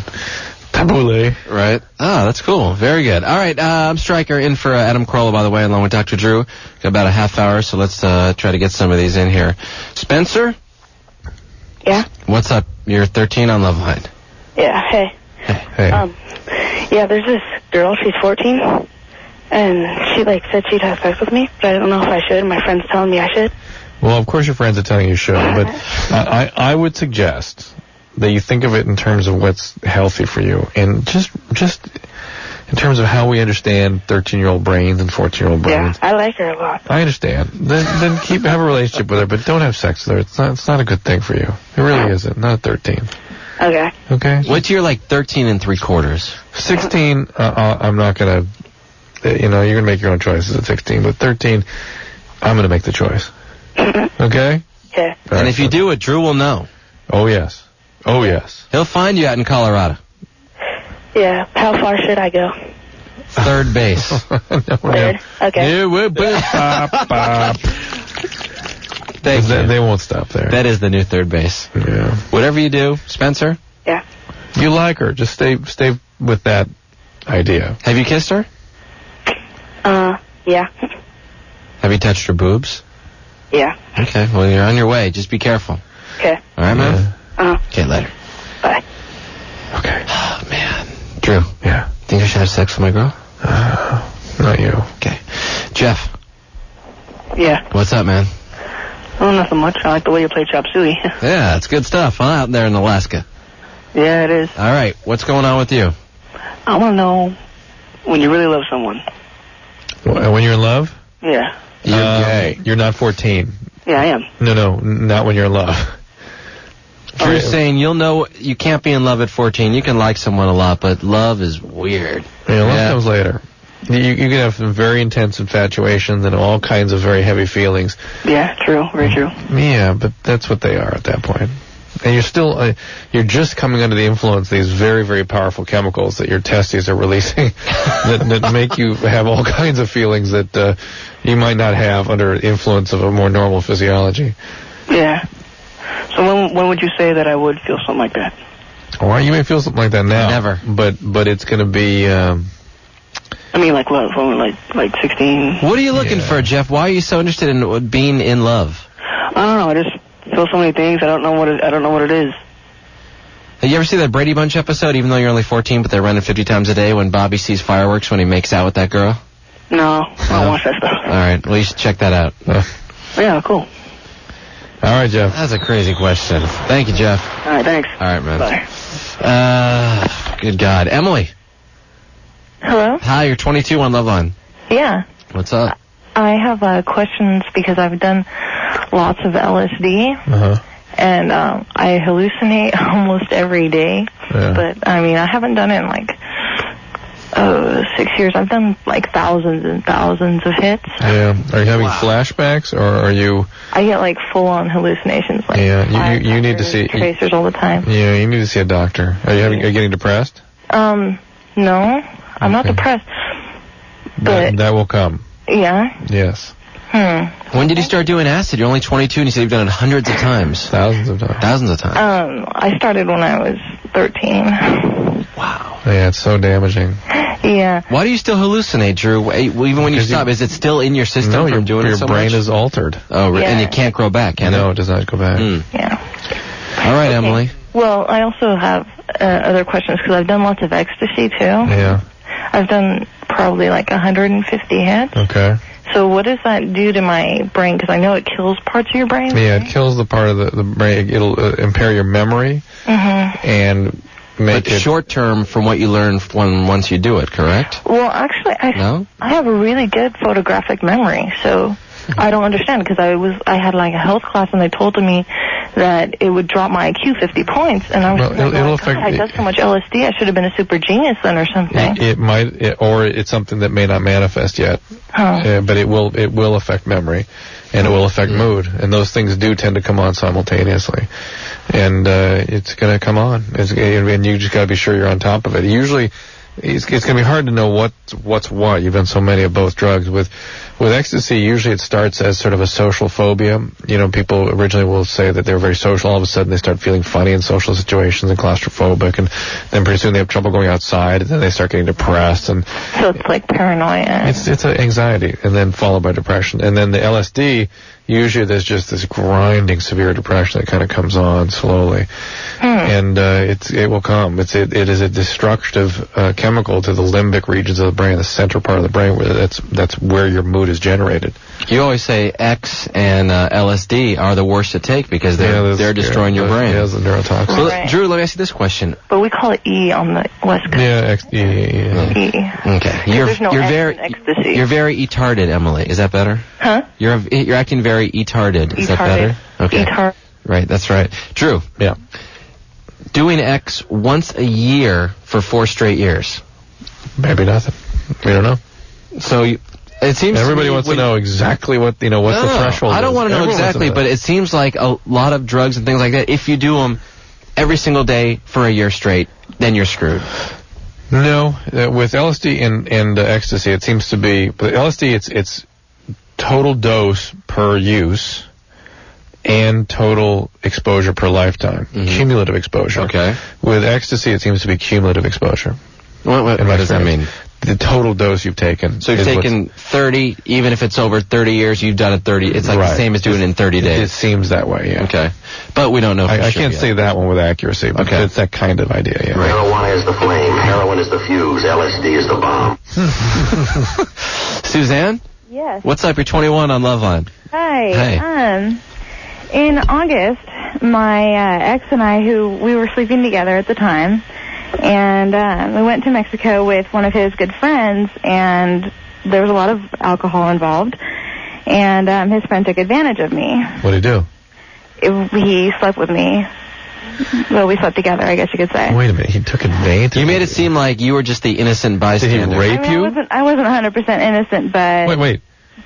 tabbouleh. Right. Oh, that's cool. Very good. All right, I'm Stryker in for Adam Carolla, by the way, along with Dr. Drew. Got about a half hour, so let's try to get some of these in here. Spencer? Yeah? What's up? You're 13 on LoveLine. Yeah, hey. Hey. Yeah, there's this girl, she's 14, and she, said she'd have sex with me, but I don't know if I should. My friend's telling me I should. Well, of course your friends are telling you should, but I would suggest that you think of it in terms of what's healthy for you, and just in terms of how we understand 13-year-old brains and 14-year-old brains. Yeah, I like her a lot. I understand. Then have a relationship with her, but don't have sex with her. It's not a good thing for you. It really isn't. Not at 13. Okay. Okay. Wait till you're 13 3/4. 16, I'm not gonna. You're gonna make your own choices at 16, but 13, I'm gonna make the choice. Okay. Yeah. And if you do it, Drew will know. Oh yes. Oh yes. He'll find you out in Colorado. Yeah. How far should I go? Third base. Third. Okay. Thank you. They won't stop there. That is the new third base. Yeah. Whatever you do, Spencer. Yeah. You like her. Just stay with that idea. Have you kissed her? Yeah. Have you touched her boobs? Yeah. Okay, well, you're on your way. Just be careful. Okay. All right, man? Uh-huh. Okay, later. Bye. Okay. Oh, man. Drew. Yeah. Think I should have sex with my girl? Not you. Okay. Jeff. Yeah. What's up, man? Oh, nothing much. I like the way you play Chop Suey. Yeah, it's good stuff, huh, out there in Alaska? Yeah, it is. All right, what's going on with you? I want to know when you really love someone. When you're in love? Yeah. You're gay. You're not 14. Yeah, I am. No, not when you're in love. Drew's saying you'll know you can't be in love at 14. You can like someone a lot, but love is weird. Yeah, love comes later. You can have some very intense infatuations and all kinds of very heavy feelings. Yeah, true. Very true. Yeah, but that's what they are at that point. And you're still, you're just coming under the influence of these very, very powerful chemicals that your testes are releasing that make you have all kinds of feelings that you might not have under influence of a more normal physiology. Yeah. So when would you say that I would feel something like that? Well, you may feel something like that now. Never. But it's going to be... I mean, like love, like 16. What are you looking for, Jeff? Why are you so interested in being in love? I don't know. I just feel so many things. I don't know what it is. Have you ever seen that Brady Bunch episode, even though you're only 14, but they're running 50 times a day when Bobby sees fireworks when he makes out with that girl? No, I don't watch that stuff. All right, well, you should check that out. Yeah, cool. All right, Jeff. That's a crazy question. Thank you, Jeff. All right, thanks. All right, man. Bye. Good God. Emily. Hello? Hi, you're 22 on LoveLine. Yeah. What's up? I have questions because I've done lots of LSD. Uh-huh. And I hallucinate almost every day. Yeah. But, I mean, I haven't done it in, 6 years. I've done, thousands and thousands of hits. Yeah. Are you having flashbacks, or are you... I get, full-on hallucinations. Yeah, you need to see... Tracers all the time. Yeah, you need to see a doctor. Are you getting depressed? No. I'm not depressed. But... That will come. Yeah? Yes. When did you start doing acid? You're only 22 and you said you've done it hundreds of times. Thousands of times. Thousands of times. I started when I was 13. Wow. Yeah, it's so damaging. Yeah. Why do you still hallucinate, Drew? Even when you stop, is it still in your system from doing it so much? Your brain is altered. Oh, yeah. And it can't grow back, can it? No, it does not go back. Yeah. All right, Emily. Well, I also have other questions because I've done lots of ecstasy, too. Yeah. I've done probably 150 hits. Okay. So what does that do to my brain? Because I know it kills parts of your brain. Yeah, it kills the part of the brain. It'll impair your memory and make it... short term from what you learn once you do it, correct? Well, actually, I have a really good photographic memory, so I don't understand because I had a health class and they told me that it would drop my IQ 50 points, and I was it'll affect. I did so much LSD, I should have been a super genius then or something. It might, or it's something that may not manifest yet, but it will affect memory, and it will affect mood, and those things do tend to come on simultaneously, and it's going to come on, and you just got to be sure you're on top of it. Usually, it's going to be hard to know what's what. You've done so many of both drugs. With ecstasy, usually it starts as sort of a social phobia. People originally will say that they're very social. All of a sudden, they start feeling funny in social situations and claustrophobic, and then pretty soon they have trouble going outside, and then they start getting depressed. And so it's like paranoia. It's anxiety, and then followed by depression. And then the LSD, usually there's just this grinding, severe depression that kind of comes on slowly. And it will come. It is a destructive chemical to the limbic regions of the brain, the center part of the brain, where that's where your mood is generated. You always say X and LSD are the worst to take because they're destroying your brain. Yeah, the neurotoxin. So, Drew, let me ask you this question. But we call it E on the West Coast. Yeah, E. Okay. There's no X in ecstasy. You're very etarded, Emily. Is that better? Huh? You're acting very etarded. Is that better? Okay. Right, that's right. Drew. Yeah. Doing X once a year for 4 straight years. Maybe nothing. We don't know. So it seems everybody wants to know exactly what what's the threshold. I don't want to know exactly, but it seems like a lot of drugs and things like that. If you do them every single day for a year straight, then you're screwed. No, with LSD and ecstasy, it seems to be. But LSD, it's total dose per use. and total exposure per lifetime. Cumulative exposure. Okay. With ecstasy, it seems to be cumulative exposure. What does that mean? The total dose you've taken. So you've taken 30, even if it's over 30 years, you've done it 30. It's like the same as doing it in 30 days. It seems that way, yeah. Okay. But we don't know for sure I can't say that one with accuracy, but it's that kind of idea, yeah. Marijuana is the flame, heroin is the fuse, LSD is the bomb. Suzanne? Yes. What's up? You're 21 on LoveLine. Hi. Hey. In August, my ex and I, we were sleeping together at the time, and we went to Mexico with one of his good friends, and there was a lot of alcohol involved, and his friend took advantage of me. What'd he do? He slept with me. Well, we slept together, I guess you could say. Wait a minute, he took advantage? You made it seem like you were just the innocent bystander. Did he rape you? I wasn't 100% innocent, but... Wait.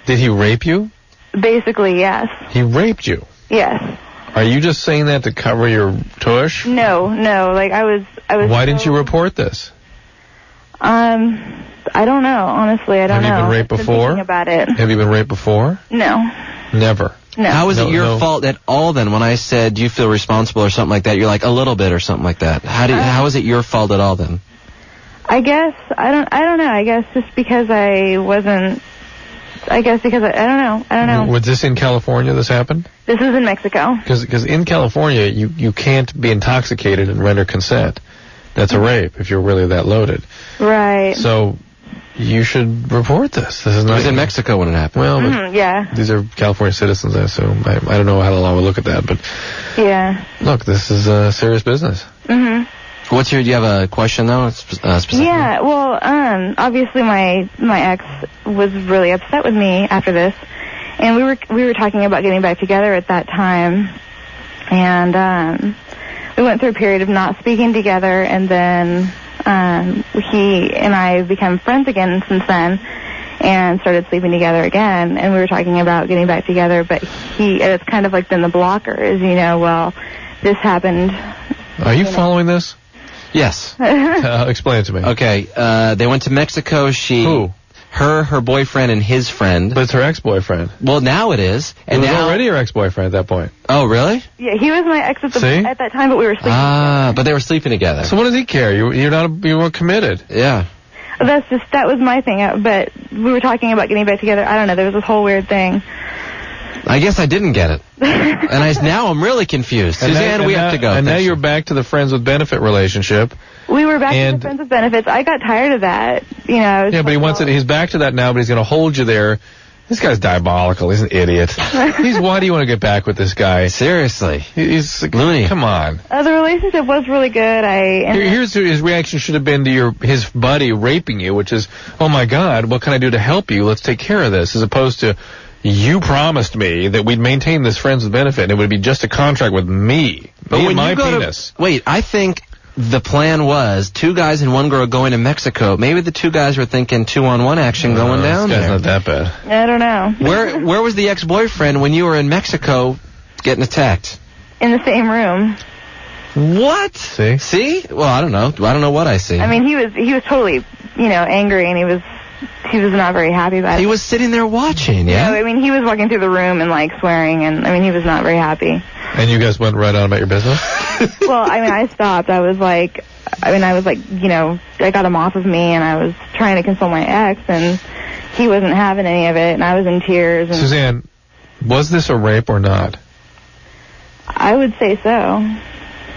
Did he rape you? Basically, yes. He raped you? Yes. Are you just saying that to cover your tush? No. Like, I was. Why didn't you report this? I don't know. Honestly, I don't know. Have you been raped before? I've been thinking about it. Have you been raped before? No. Never. No. How is it your fault at all then? When I said, do you feel responsible or something like that, you're like, a little bit or something like that. How is it your fault at all then? I guess, I don't know. I guess just because I wasn't, I don't know. Was this in California, this happened? This is in Mexico. Because in California, you can't be intoxicated and render consent. That's a rape if you're really that loaded. Right. So you should report this. This is not. It was in Mexico when it happened. Well, but yeah. These are California citizens, I assume. I don't know how the law would look at that, but yeah. Look, this is serious business. Do you have a question though? Specifically? Yeah. Well, obviously my ex was really upset with me after this, and we were talking about getting back together at that time, and we went through a period of not speaking together, and then he and I have become friends again since then, and started sleeping together again, and we were talking about getting back together, but it's kind of like been the blocker, is, well, this happened. Are you following this? Yes. Explain it to me. Okay, they went to Mexico. Who? her boyfriend, and his friend. But it's her ex-boyfriend. Well, now it is. And it was already her ex-boyfriend at that point. Oh, really? Yeah, he was my ex at that time, but we were sleeping together. But they were sleeping together. So what does he care? You weren't committed. Yeah. That was my thing. But we were talking about getting back together. I don't know. There was this whole weird thing. I guess I didn't get it. And now I'm really confused. Suzanne, we have to go. And now you're back to the friends with benefit relationship. We were back to the friends with benefits. I got tired of that. Yeah, but he's back to that now, but he's going to hold you there. This guy's diabolical. He's an idiot. Why do you want to get back with this guy? Seriously. He's loony. Come on. The relationship was really good. Here's his reaction should have been to his buddy raping you, which is, oh my God, what can I do to help you? Let's take care of this, as opposed to, you promised me that we'd maintain this friends with benefit, and it would be just a contract with me. But when my you go penis. Wait, I think the plan was 2 guys and 1 girl going to Mexico. Maybe the 2 guys were thinking 2-on-1 action going down there. This guy's there. not that bad. I don't know. Where was the ex-boyfriend when you were in Mexico getting attacked? In the same room. What? See? Well, I don't know. I don't know what I see. I mean, he was totally, angry, and he was not very happy about it. He was sitting there watching, yeah? I mean, he was walking through the room and, swearing, and, he was not very happy. And you guys went right on about your business? Well, I stopped. I got him off of me, and I was trying to console my ex, and he wasn't having any of it, and I was in tears. And Suzanne, was this a rape or not? I would say so.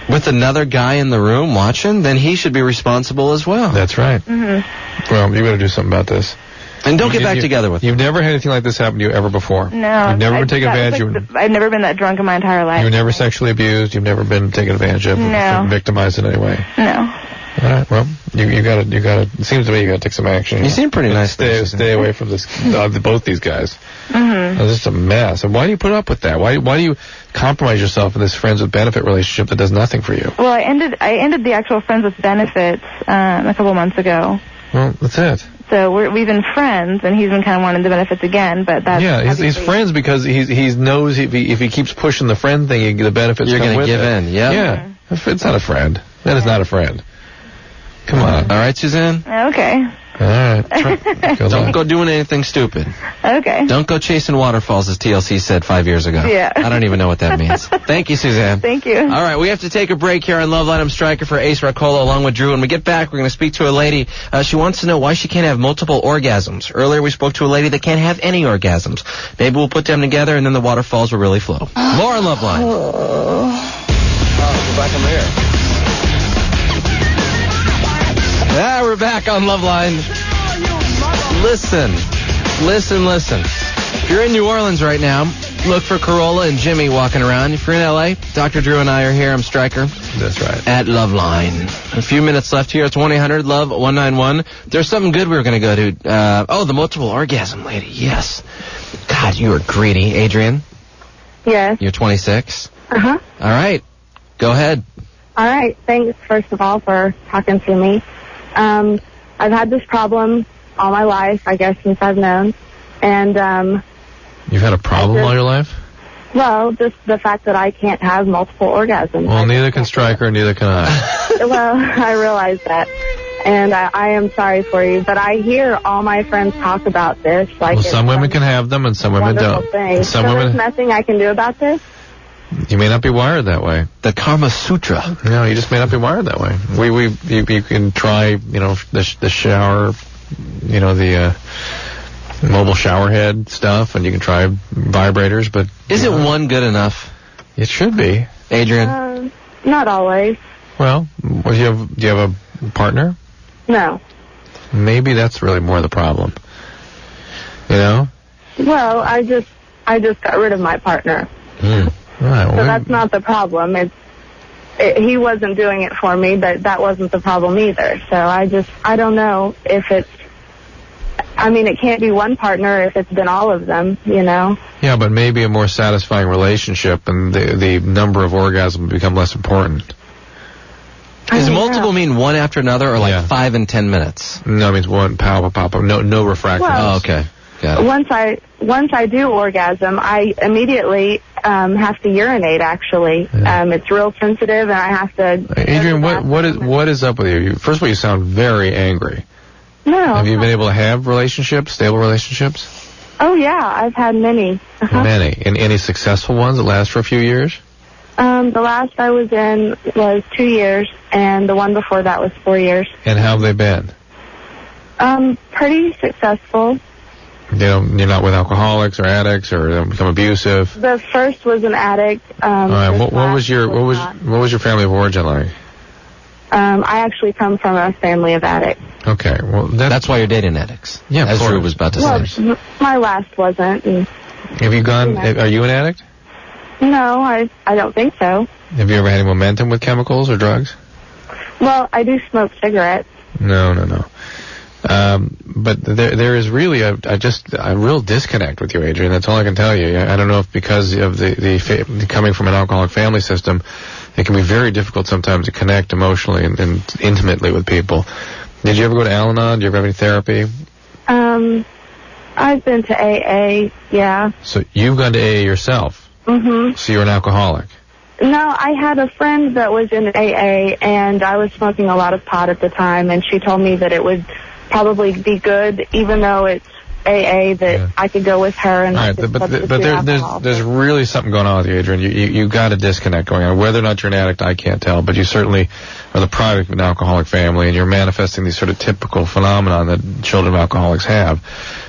With another guy in the room watching, then he should be responsible as well. That's right. Mm-hmm. Well, you got to do something about this. And don't get back together with him. You've never had anything like this happen to you ever before? No. You've never been taken advantage of? I've never been that drunk in my entire life. You were never sexually abused? You've never been taken advantage of? No. Victimized in any way? No. All right, well, you gotta, it seems to me you gotta take some action. You seem pretty nice. Stay away from this, both these guys. Mm-hmm. It's just a mess. And why do you put up with that? Why do you compromise yourself in this friends with benefit relationship that does nothing for you? Well, I ended the actual friends with benefits a couple months ago. Well, that's it. So we've been friends, and he's been kind of wanting the benefits again, but that's... Yeah, he's friends because he knows if he keeps pushing the friend thing, the benefits You're come with it. You're going to give in, yeah. Yeah, it's not a friend. That is not a friend. Come on. All right, Suzanne? Okay. All right. Don't go doing anything stupid. Okay. Don't go chasing waterfalls, as TLC said 5 years ago. Yeah. I don't even know what that means. Thank you, Suzanne. Thank you. All right, we have to take a break here on LoveLine. I'm Stryker for Ace Racola along with Drew. When we get back, we're going to speak to a lady. She wants to know why she can't have multiple orgasms. Earlier, we spoke to a lady that can't have any orgasms. Maybe we'll put them together, and then the waterfalls will really flow. More on LoveLine. Go back in there. We're back on LoveLine. Listen. If you're in New Orleans right now, look for Corolla and Jimmy walking around. If you're in L.A., Dr. Drew and I are here. I'm Stryker. That's right. At LoveLine. A few minutes left here. It's 1-800-LOVE-191. There's something good we were going to go to. The multiple orgasm lady. Yes. God, you are greedy. Adrian? Yes. You're 26? Uh-huh. All right. Go ahead. All right. Thanks, first of all, for talking to me. I've had this problem all my life, I guess, since I've known. And, You've had a problem all your life? well, just the fact that I can't have multiple orgasms. Well, neither can Stryker, and neither can I. Well, I realize that. And I am sorry for you, but I hear all my friends talk about this. Like, Well, some women can have them, and some women don't. Thing. Some so women, there's nothing I can do about this? you may not be wired that way. The Kama Sutra. No, you just may not be wired that way. You can try, the shower, the mobile shower head stuff, and you can try vibrators, but... Isn't one good enough? It should be. Adrian? Not always. Well, do you have a partner? No. Maybe that's really more the problem. Well, I just got rid of my partner. All right, So that's not the problem. He wasn't doing it for me, but that wasn't the problem either. So I don't know if it's... it can't be one partner if it's been all of them, Yeah, but maybe a more satisfying relationship, and the number of orgasms will become less important. Does multiple mean one after another, or like 5 and 10 minutes? No, it means one, pow. No refractions. Well, okay. Got it. Once I do orgasm, I immediately have to urinate. Actually, it's real sensitive, and I have to. Adrian, what is up with you? First of all, you sound very angry. No. Have you been able to have stable relationships? Oh yeah, I've had many. Uh-huh. Many, and any successful ones that last for a few years? The last I was in was 2 years, and the one before that was 4 years. And how have they been? Pretty successful. You're not with alcoholics or addicts, or they don't become abusive. The first was an addict. All right. What was your family of origin like? I actually come from a family of addicts. Okay. Well, that's why you're dating addicts. Yeah, as Drew was about to say. My last wasn't. Have you gone? Are you an addict? No, I don't think so. Have you ever had any momentum with chemicals or drugs? Well, I do smoke cigarettes. No. But there is really a real disconnect with you, Adrian. That's all I can tell you. I don't know if because of the coming from an alcoholic family system, it can be very difficult sometimes to connect emotionally and intimately with people. Did you ever go to Al-Anon? Do you ever have any therapy? I've been to AA, yeah. So you've gone to AA yourself? Mm-hmm. So you're an alcoholic? No, I had a friend that was in AA, and I was smoking a lot of pot at the time, and she told me that it would probably be good, even though it's AA, that I could go with her. And all right, but there's really something going on with you, Adrian. You got a disconnect going on. Whether or not you're an addict, I can't tell, but you certainly are the product of an alcoholic family, and you're manifesting these sort of typical phenomenon that children of alcoholics have,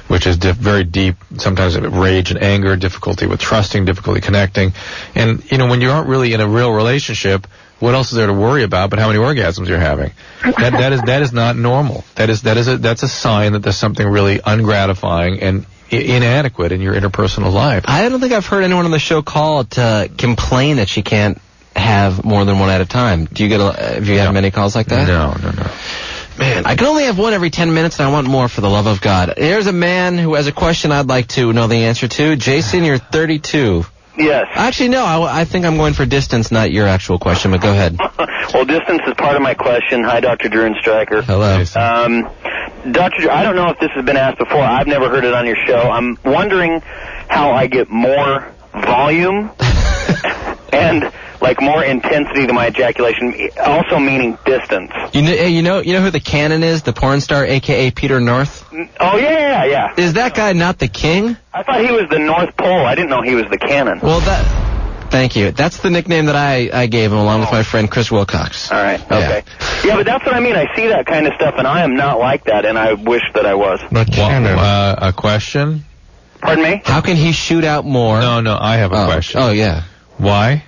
which is very deep, sometimes rage and anger, difficulty with trusting, difficulty connecting. And, when you aren't really in a real relationship, what else is there to worry about but how many orgasms you're having? That is not normal. That's a sign that there's something really ungratifying and inadequate in your interpersonal life. I don't think I've heard anyone on the show call to complain that she can't have more than one at a time. Do you have you had many calls like that? No. Man, I can only have one every 10 minutes, and I want more for the love of God. Here's a man who has a question I'd like to know the answer to. Jason, you're 32. Yes. Actually, no, I think I'm going for distance, not your actual question, but go ahead. Well, distance is part of my question. Hi, Dr. Drew and Stryker. Hello. Dr. Drew, I don't know if this has been asked before. I've never heard it on your show. I'm wondering how I get more volume and like more intensity to my ejaculation, also meaning distance. You know who the Canon is, the porn star, a.k.a. Peter North? Oh, yeah. Is that guy not the king? I thought he was the North Pole. I didn't know he was the Canon. Well, thank you. That's the nickname that I gave him along with my friend Chris Wilcox. All right, okay. Yeah, but that's what I mean. I see that kind of stuff, and I am not like that, and I wish that I was. A question? Pardon me? How can he shoot out more? No, I have a question. Oh, yeah. Why?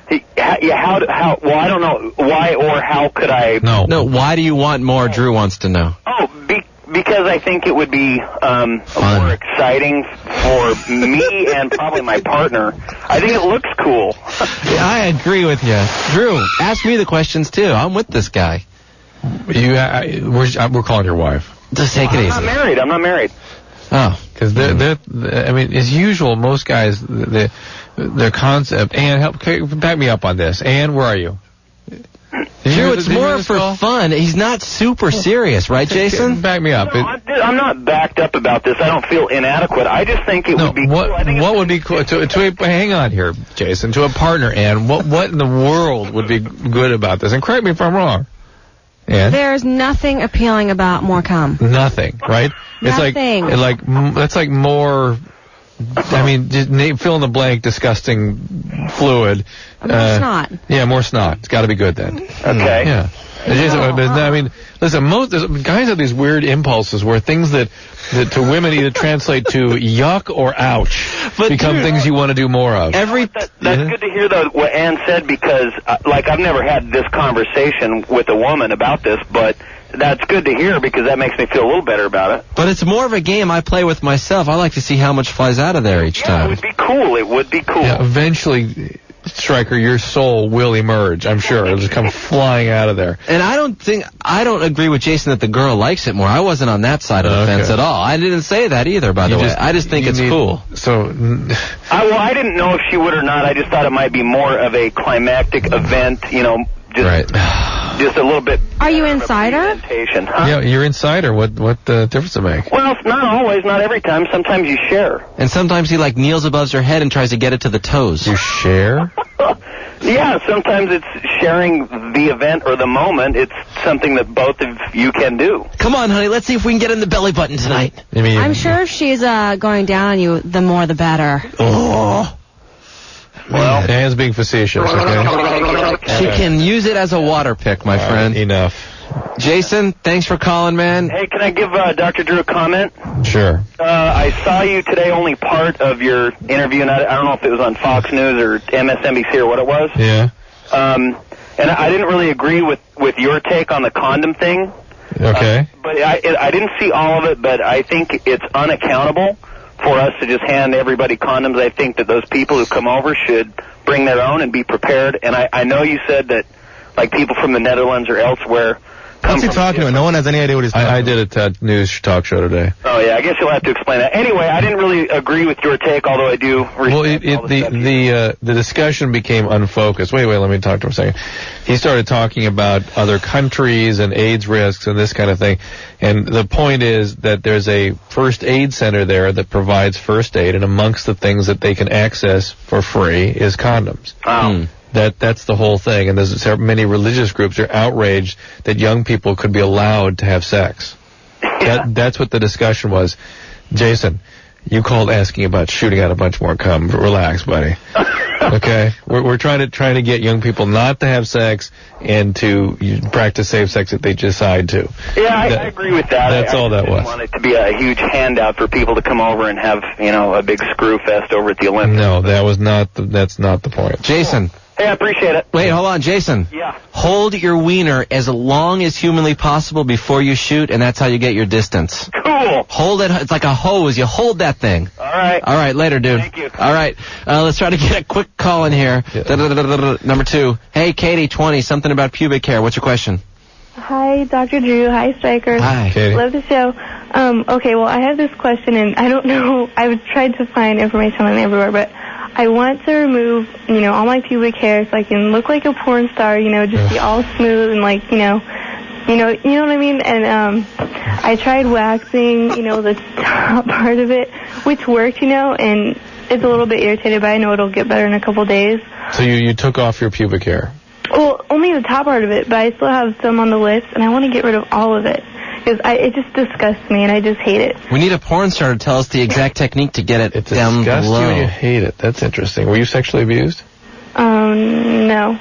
Well, I don't know. Why or how could I... No, why do you want more? Drew wants to know. Because I think it would be more exciting for me and probably my partner. I think it looks cool. Yeah, I agree with you. Drew, ask me the questions, too. I'm with this guy. We're calling your wife. Just take it easy. I'm not married. Oh. Because I mean, as usual, most guys, their concept, back me up on this. Ann, where are you? Drew, it's more for fun. He's not super serious, right, Jason? Back me up. No, I'm not backed up about this. I don't feel inadequate. I just think it would be cool. What would be cool? Hang on here, Jason. To a partner, Ann, what in the world would be good about this? And correct me if I'm wrong. Ann? There's nothing appealing about more cum. Nothing, right? Nothing. That's like more... I mean, just fill in the blank, disgusting fluid. More snot. Yeah, more snot. It's got to be good then. Okay. Yeah. I mean, listen, most guys have these weird impulses where things that to women either translate to yuck or ouch become things you want to do more of. That's good to hear, though, what Ann said, because, I've never had this conversation with a woman about this, but that's good to hear because that makes me feel a little better about it. But it's more of a game I play with myself. I like to see how much flies out of there each time. It would be cool. It would be cool. Yeah, eventually, Stryker, your soul will emerge, I'm sure. It'll just come flying out of there. And I don't agree with Jason that the girl likes it more. I wasn't on that side of the fence at all. I didn't say that either, by the way. I just think it's cool. So, I didn't know if she would or not. I just thought it might be more of a climactic event, just a little bit. Are you insider? Huh? Yeah, you're insider. What difference does it make? Well, not always, not every time. Sometimes you share. And sometimes he kneels above her head and tries to get it to the toes. You share? Yeah, sometimes it's sharing the event or the moment. It's something that both of you can do. Come on, honey, let's see if we can get in the belly button tonight. I'm sure if she's going down on you, the more the better. Oh. Well, Anne's being facetious, okay? She can use it as a water pick, my friend. Enough. Jason, thanks for calling, man. Hey, can I give Dr. Drew a comment? Sure. I saw you today, only part of your interview, and I don't know if it was on Fox News or MSNBC or what it was. Yeah. And I didn't really agree with your take on the condom thing. Okay. But I didn't see all of it, but I think it's unaccountable for us to just hand everybody condoms. I think that those people who come over should bring their own and be prepared. And I know you said that, people from the Netherlands or elsewhere What's he talking about? No one has any idea what he's talking about. I did a news talk show today. Oh, yeah, I guess you'll have to explain that. Anyway, I didn't really agree with your take, although I do respect the discussion became unfocused. Wait, let me talk to him a second. He started talking about other countries and AIDS risks and this kind of thing. And the point is that there's a first aid center there that provides first aid, and amongst the things that they can access for free is condoms. Oh. That's the whole thing, and there's many religious groups are outraged that young people could be allowed to have sex. That's what the discussion was. Jason, you called asking about shooting out a bunch more cum. Relax, buddy. Okay, we're trying to get young people not to have sex and to practice safe sex if they decide to. Yeah, I agree with that. That's all that was. I want it to be a huge handout for people to come over and have a big screw fest over at the Olympics. No, that's not the point. Jason. Hey, I appreciate it. Wait, hold on, Jason. Yeah. Hold your wiener as long as humanly possible before you shoot, and that's how you get your distance. Cool. Hold it. It's like a hose. You hold that thing. All right. All right, later, dude. Thank you. All right. Let's try to get a quick call in here. Number 2. Hey, Katie, 20, something about pubic hair. What's your question? Hi, Dr. Drew. Hi, Stryker. Hi, Katie. Love the show. Okay, well, I have this question, and I don't know. I've tried to find information on it everywhere, but I want to remove, all my pubic hair so I can look like a porn star, just be all smooth and you know what I mean? And I tried waxing, the top part of it, which worked, and it's a little bit irritated, but I know it'll get better in a couple days. So you took off your pubic hair? Well, only the top part of it, but I still have some on the lips, and I want to get rid of all of it. Because it just disgusts me, and I just hate it. We need a porn star to tell us the exact technique to get it down Disgusts below. you and you hate it. That's interesting. Were you sexually abused? No.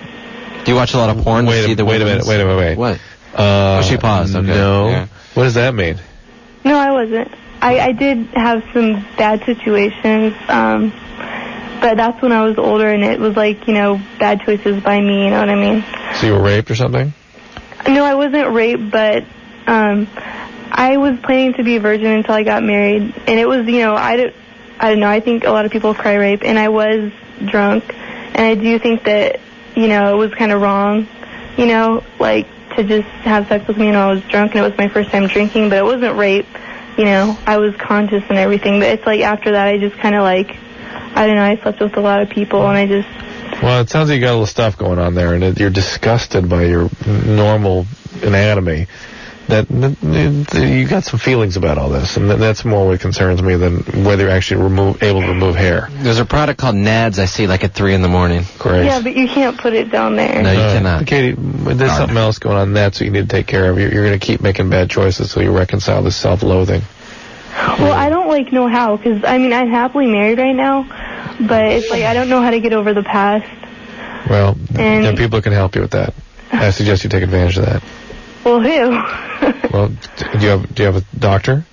Do you watch a lot of porn? Wait a minute. What? Oh, she paused. Okay. No. Yeah. What does that mean? No, I wasn't. I did have some bad situations, but that's when I was older, and it was like, bad choices by me, you know what I mean? So you were raped or something? No, I wasn't raped, but I was planning to be a virgin until I got married, and it was, I don't know, I think a lot of people cry rape, and I was drunk, and I do think that, it was kind of wrong, like, to just have sex with me when I was drunk, and it was my first time drinking, but it wasn't rape, I was conscious and everything, but it's like after that I just kind of like, I don't know, I slept with a lot of people, and I just... Well, it sounds like you got a little stuff going on there, and you're disgusted by your normal anatomy. That you got some feelings about all this, and that's more what concerns me than whether you're actually able to remove hair. There's a product called Nads I see like at 3 in the morning. Great. Yeah, but you can't put it down there. No, you cannot. Katie, there's something else going on. That's what you need to take care of. You're going to keep making bad choices, so you reconcile this self-loathing. Well, I don't know how, because I'm happily married right now, but it's like I don't know how to get over the past. Well, there are people who can help you with that. I suggest you take advantage of that. Well, who? Well, do you have a doctor?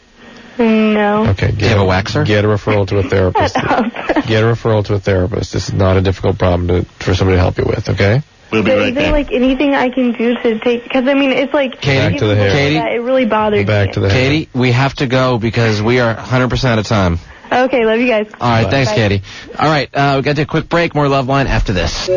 No. Okay. Do you have a waxer? Get a referral to a therapist. Get a referral to a therapist. This is not a difficult problem for somebody to help you with, okay? We'll be right back. Is there anything I can do to take, because it's like... Katie, back to the hair. Katie, it really bothers back me. to the hair. Katie, we have to go because we are 100% out of time. Okay, love you guys. All right, Bye. thanks, Bye. Katie. All right, we got to take a quick break. More LoveLine after this.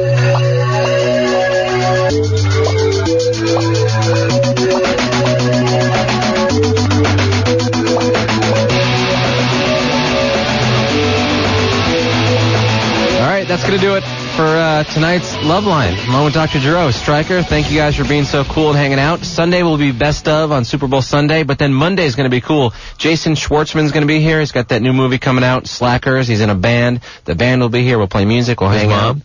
All right, that's going to do it for tonight's LoveLine. Along with Dr. Drew, Stryker, thank you guys for being so cool and hanging out. Sunday will be best of on Super Bowl Sunday, but then Monday is going to be cool. Jason Schwartzman's going to be here. He's got that new movie coming out, Slackers. He's in a band. The band will be here. We'll play music. We'll hang out.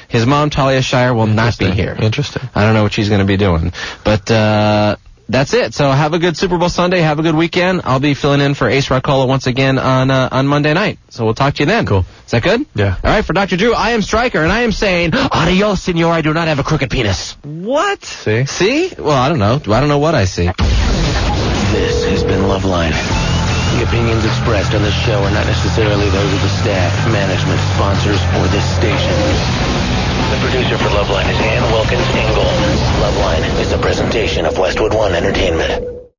His mom, Talia Shire, will not be here. Interesting. I don't know what she's going to be doing. But that's it. So have a good Super Bowl Sunday. Have a good weekend. I'll be filling in for Ace Rockcola once again on Monday night. So we'll talk to you then. Cool. Is that good? Yeah. All right, for Dr. Drew, I am Stryker, and I am saying, adios, senor, I do not have a crooked penis. What? See? See? Well, I don't know. I don't know what I see. This has been LoveLine. The opinions expressed on this show are not necessarily those of the staff, management, sponsors, or this station. The producer for LoveLine is Ann Wilkins Ingle. LoveLine is a presentation of Westwood One Entertainment.